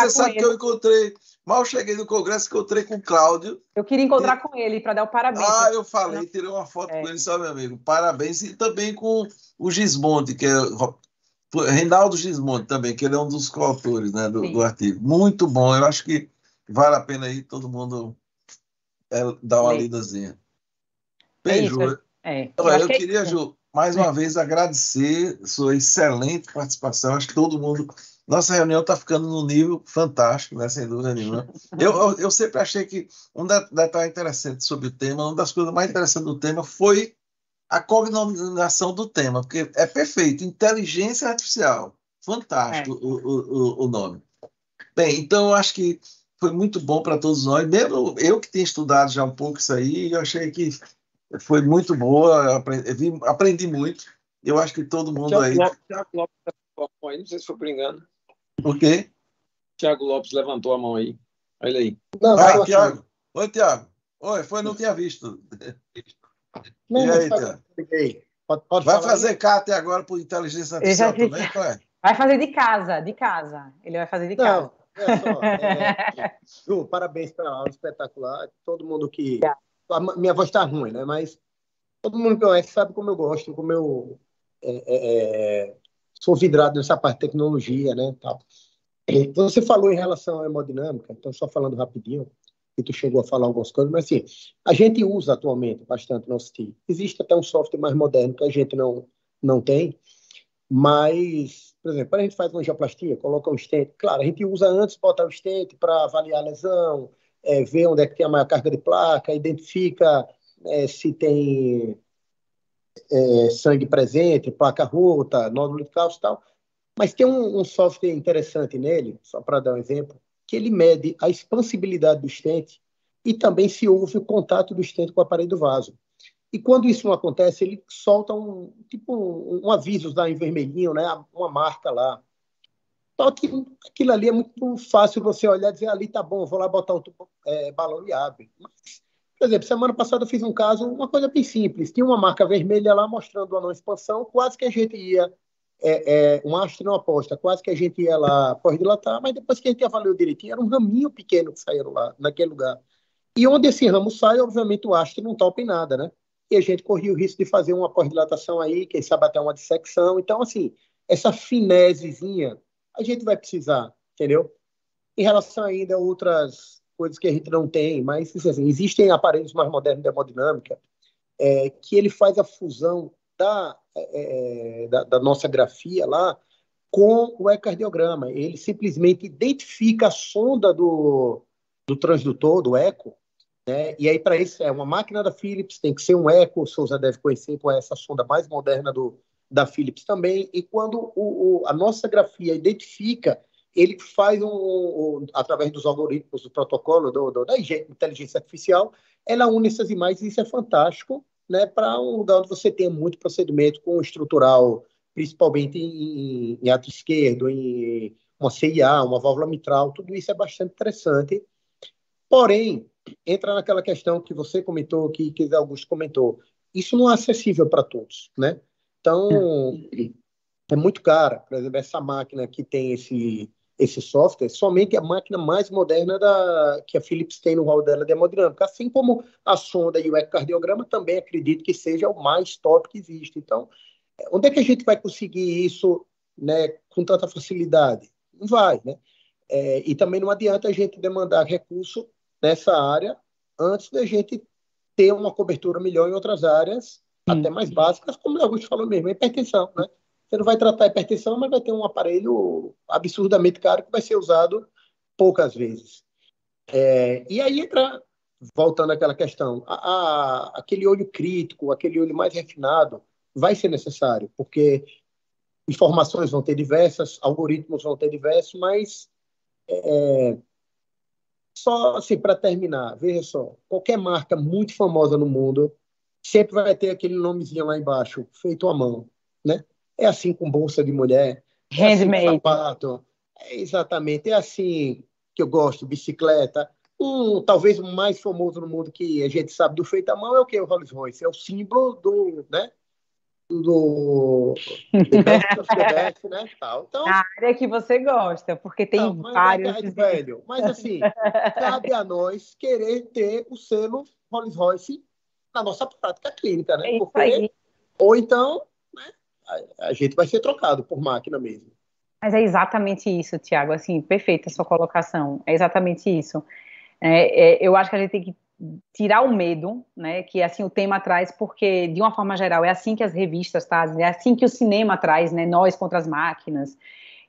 sabe que eu encontrei. Mal cheguei no congresso, encontrei com o Cláudio. Eu queria encontrar com ele para dar o parabéns. Eu falei, tirei uma foto com ele, só meu amigo. Parabéns. E também com o Gismonte, que é Reinaldo Gismonte também, que ele é um dos coautores, né, do artigo. Muito bom. Eu acho que vale a pena aí todo mundo dar uma lidazinha. Bem, Ju, eu queria, Ju, mais uma vez agradecer sua excelente participação. Acho que todo mundo... Nossa reunião está ficando num nível fantástico, né? Sem dúvida nenhuma. Eu sempre achei que um detalhe interessante sobre o tema, uma das coisas mais interessantes do tema foi a cognominação do tema, porque é perfeito, inteligência artificial. Fantástico o nome. Bem, então eu acho que foi muito bom para todos nós. Mesmo eu que tenho estudado já um pouco isso aí, eu achei que foi muito boa, aprendi muito. Eu acho que todo mundo aí... Tiago Lopes levantou a mão aí, não sei se foi por engano. O quê? Tiago Lopes levantou a mão aí. Olha aí. Tiago. Oi, Tiago. Oi, não tinha visto. Não, e aí, Tiago? Pode vai fazer CAT agora por inteligência artificial também? Vai fazer de casa. Ele vai fazer de casa. Ju, parabéns pela aula espetacular. Todo mundo que... Minha voz está ruim, né? Mas todo mundo que conhece sabe como eu gosto, como eu sou vidrado nessa parte de tecnologia, né? Tal. Você falou em relação à hemodinâmica, então só falando rapidinho, que tu chegou a falar algumas coisas, mas assim, a gente usa atualmente bastante no CT. Existe até um software mais moderno que a gente não tem, mas, por exemplo, quando a gente faz uma angioplastia, coloca um stent, claro, a gente usa antes de botar o stent para avaliar a lesão, ver onde é que tem a maior carga de placa, identifica se tem sangue presente, placa rota, nódulo de cálcio e tal. Mas tem um software interessante nele, só para dar um exemplo, que ele mede a expansibilidade do stent e também se houve o contato do stent com a parede do vaso. E quando isso não acontece, ele solta um aviso lá em vermelhinho, né? Uma marca lá. Só que aquilo ali é muito fácil você olhar e dizer, ali tá bom, vou lá botar um balão e abre. Mas, por exemplo, semana passada eu fiz um caso, uma coisa bem simples. Tinha uma marca vermelha lá mostrando a não expansão, quase que a gente ia, um astro não aposta, quase que a gente ia lá pós-dilatar, mas depois que a gente avaliou direitinho, era um raminho pequeno que saíram lá, naquele lugar. E onde esse ramo sai, obviamente o astro não topa em nada, né? E a gente corria o risco de fazer uma pós-dilatação aí, quem sabe até uma dissecção. Então, assim, essa finesezinha a gente vai precisar, entendeu? Em relação ainda a outras coisas que a gente não tem, mas assim, existem aparelhos mais modernos de hemodinâmica que ele faz a fusão da nossa grafia lá com o ecocardiograma. Ele simplesmente identifica a sonda do transdutor, do eco, né? E aí, para isso, é uma máquina da Philips, tem que ser um eco, o Souza deve conhecer, com essa sonda mais moderna da Philips também. E quando a nossa grafia identifica, ele faz, através dos algoritmos do protocolo da inteligência artificial, ela une essas imagens, e isso é fantástico, né, para um lugar onde você tem muito procedimento com estrutural, principalmente em ato esquerdo, em uma CIA, uma válvula mitral, tudo isso é bastante interessante. Porém, entra naquela questão que você comentou, que Augusto comentou, isso não é acessível para todos, né? Então, é muito caro. Por exemplo, essa máquina que tem esse software, somente a máquina mais moderna que a Philips tem no hall dela de hemodinâmica, assim como a sonda e o ecocardiograma, também acredito que seja o mais top que existe. Então, onde é que a gente vai conseguir isso, né, com tanta facilidade? Não vai, né? E também não adianta a gente demandar recurso nessa área antes da gente ter uma cobertura melhor em outras áreas, até mais básicas, como o Augusto falou mesmo, a hipertensão, né? Você não vai tratar a hipertensão, mas vai ter um aparelho absurdamente caro que vai ser usado poucas vezes. E aí entra, voltando àquela questão, aquele olho crítico, aquele olho mais refinado, vai ser necessário, porque informações vão ter diversas, algoritmos vão ter diversos, mas só assim, para terminar, veja só, qualquer marca muito famosa no mundo sempre vai ter aquele nomezinho lá embaixo, feito à mão, né? É assim com bolsa de mulher, é assim com Handmade. sapato, exatamente, é assim que eu gosto, bicicleta. Talvez o mais famoso no mundo que a gente sabe do feito à mão é o que? O Rolls Royce, é o símbolo do, né? Do the best of the best, né? Tal. Então, A área que você gosta, porque tem vários. Velho, mas assim, cabe a nós querer ter o selo Rolls Royce na nossa prática clínica, né? É isso Porque, aí. ou então, né, a gente vai ser trocado por máquina mesmo. Mas é exatamente isso, Tiago, assim, perfeita a sua colocação, é exatamente isso. Eu acho que a gente tem que tirar o medo, né, que assim o tema traz, porque de uma forma geral é assim que as revistas trazem, é assim que o cinema traz, né, nós contra as máquinas,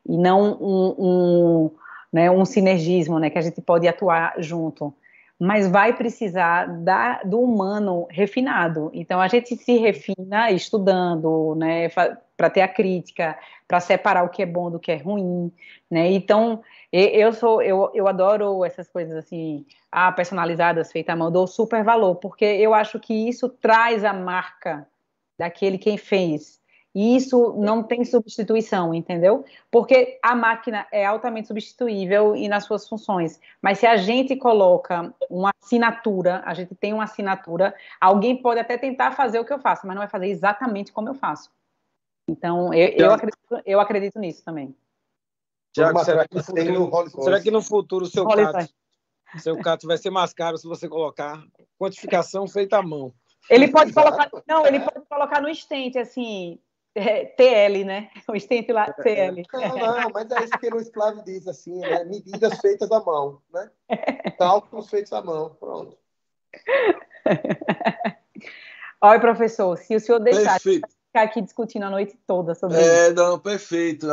e não um sinergismo, né, que a gente pode atuar junto, mas vai precisar do humano refinado. Então a gente se refina estudando, né, para ter a crítica, para separar o que é bom do que é ruim, né? Então eu adoro essas coisas assim, personalizadas, feitas à mão, dou super valor, porque eu acho que isso traz a marca daquele quem fez. E isso não tem substituição, entendeu? Porque a máquina é altamente substituível e nas suas funções. Mas se a gente coloca uma assinatura, a gente tem uma assinatura, alguém pode até tentar fazer o que eu faço, mas não vai fazer exatamente como eu faço. Então, eu acredito nisso também. Tiago, será que no futuro o seu CAT vai ser mais caro se você colocar quantificação feita à mão? Ele pode colocar, ele pode colocar no stent, assim, TL, né? O stent lá, TL. Não, mas é isso que o Luiz Flávio diz, assim, né? Medidas feitas à mão, né? Cálculos feitos à mão, pronto. Olha, professor, se o senhor deixar de ficar aqui discutindo a noite toda sobre isso. Não, perfeito.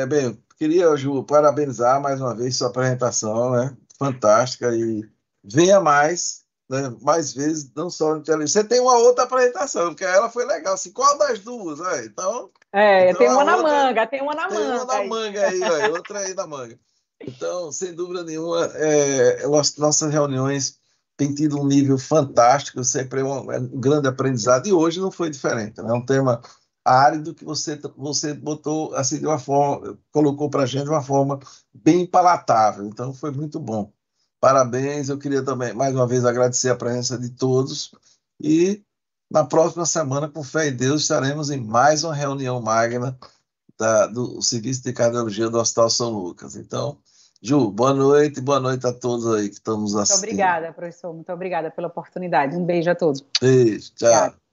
Bem, queria, Ju, parabenizar mais uma vez sua apresentação, né? Fantástica, e venha mais, né? Mais vezes, não só no televisão. Você tem uma outra apresentação, porque ela foi legal. Assim, qual das duas? Então, tem uma na manga, tem uma na manga. Tem uma na manga aí, outra aí na manga. Então, sem dúvida nenhuma, nossas reuniões têm tido um nível fantástico, sempre é um grande aprendizado, e hoje não foi diferente, né? É um tema árido que você botou assim de uma forma, colocou para a gente de uma forma bem palatável, então foi muito bom. Parabéns, eu queria também, mais uma vez, agradecer a presença de todos, e na próxima semana, com fé em Deus, estaremos em mais uma reunião magna do Serviço de Cardiologia do Hospital São Lucas. Então, Ju, boa noite a todos aí que estamos assistindo. Muito obrigada, professor, muito obrigada pela oportunidade. Um beijo a todos. Beijo, tchau. Obrigada.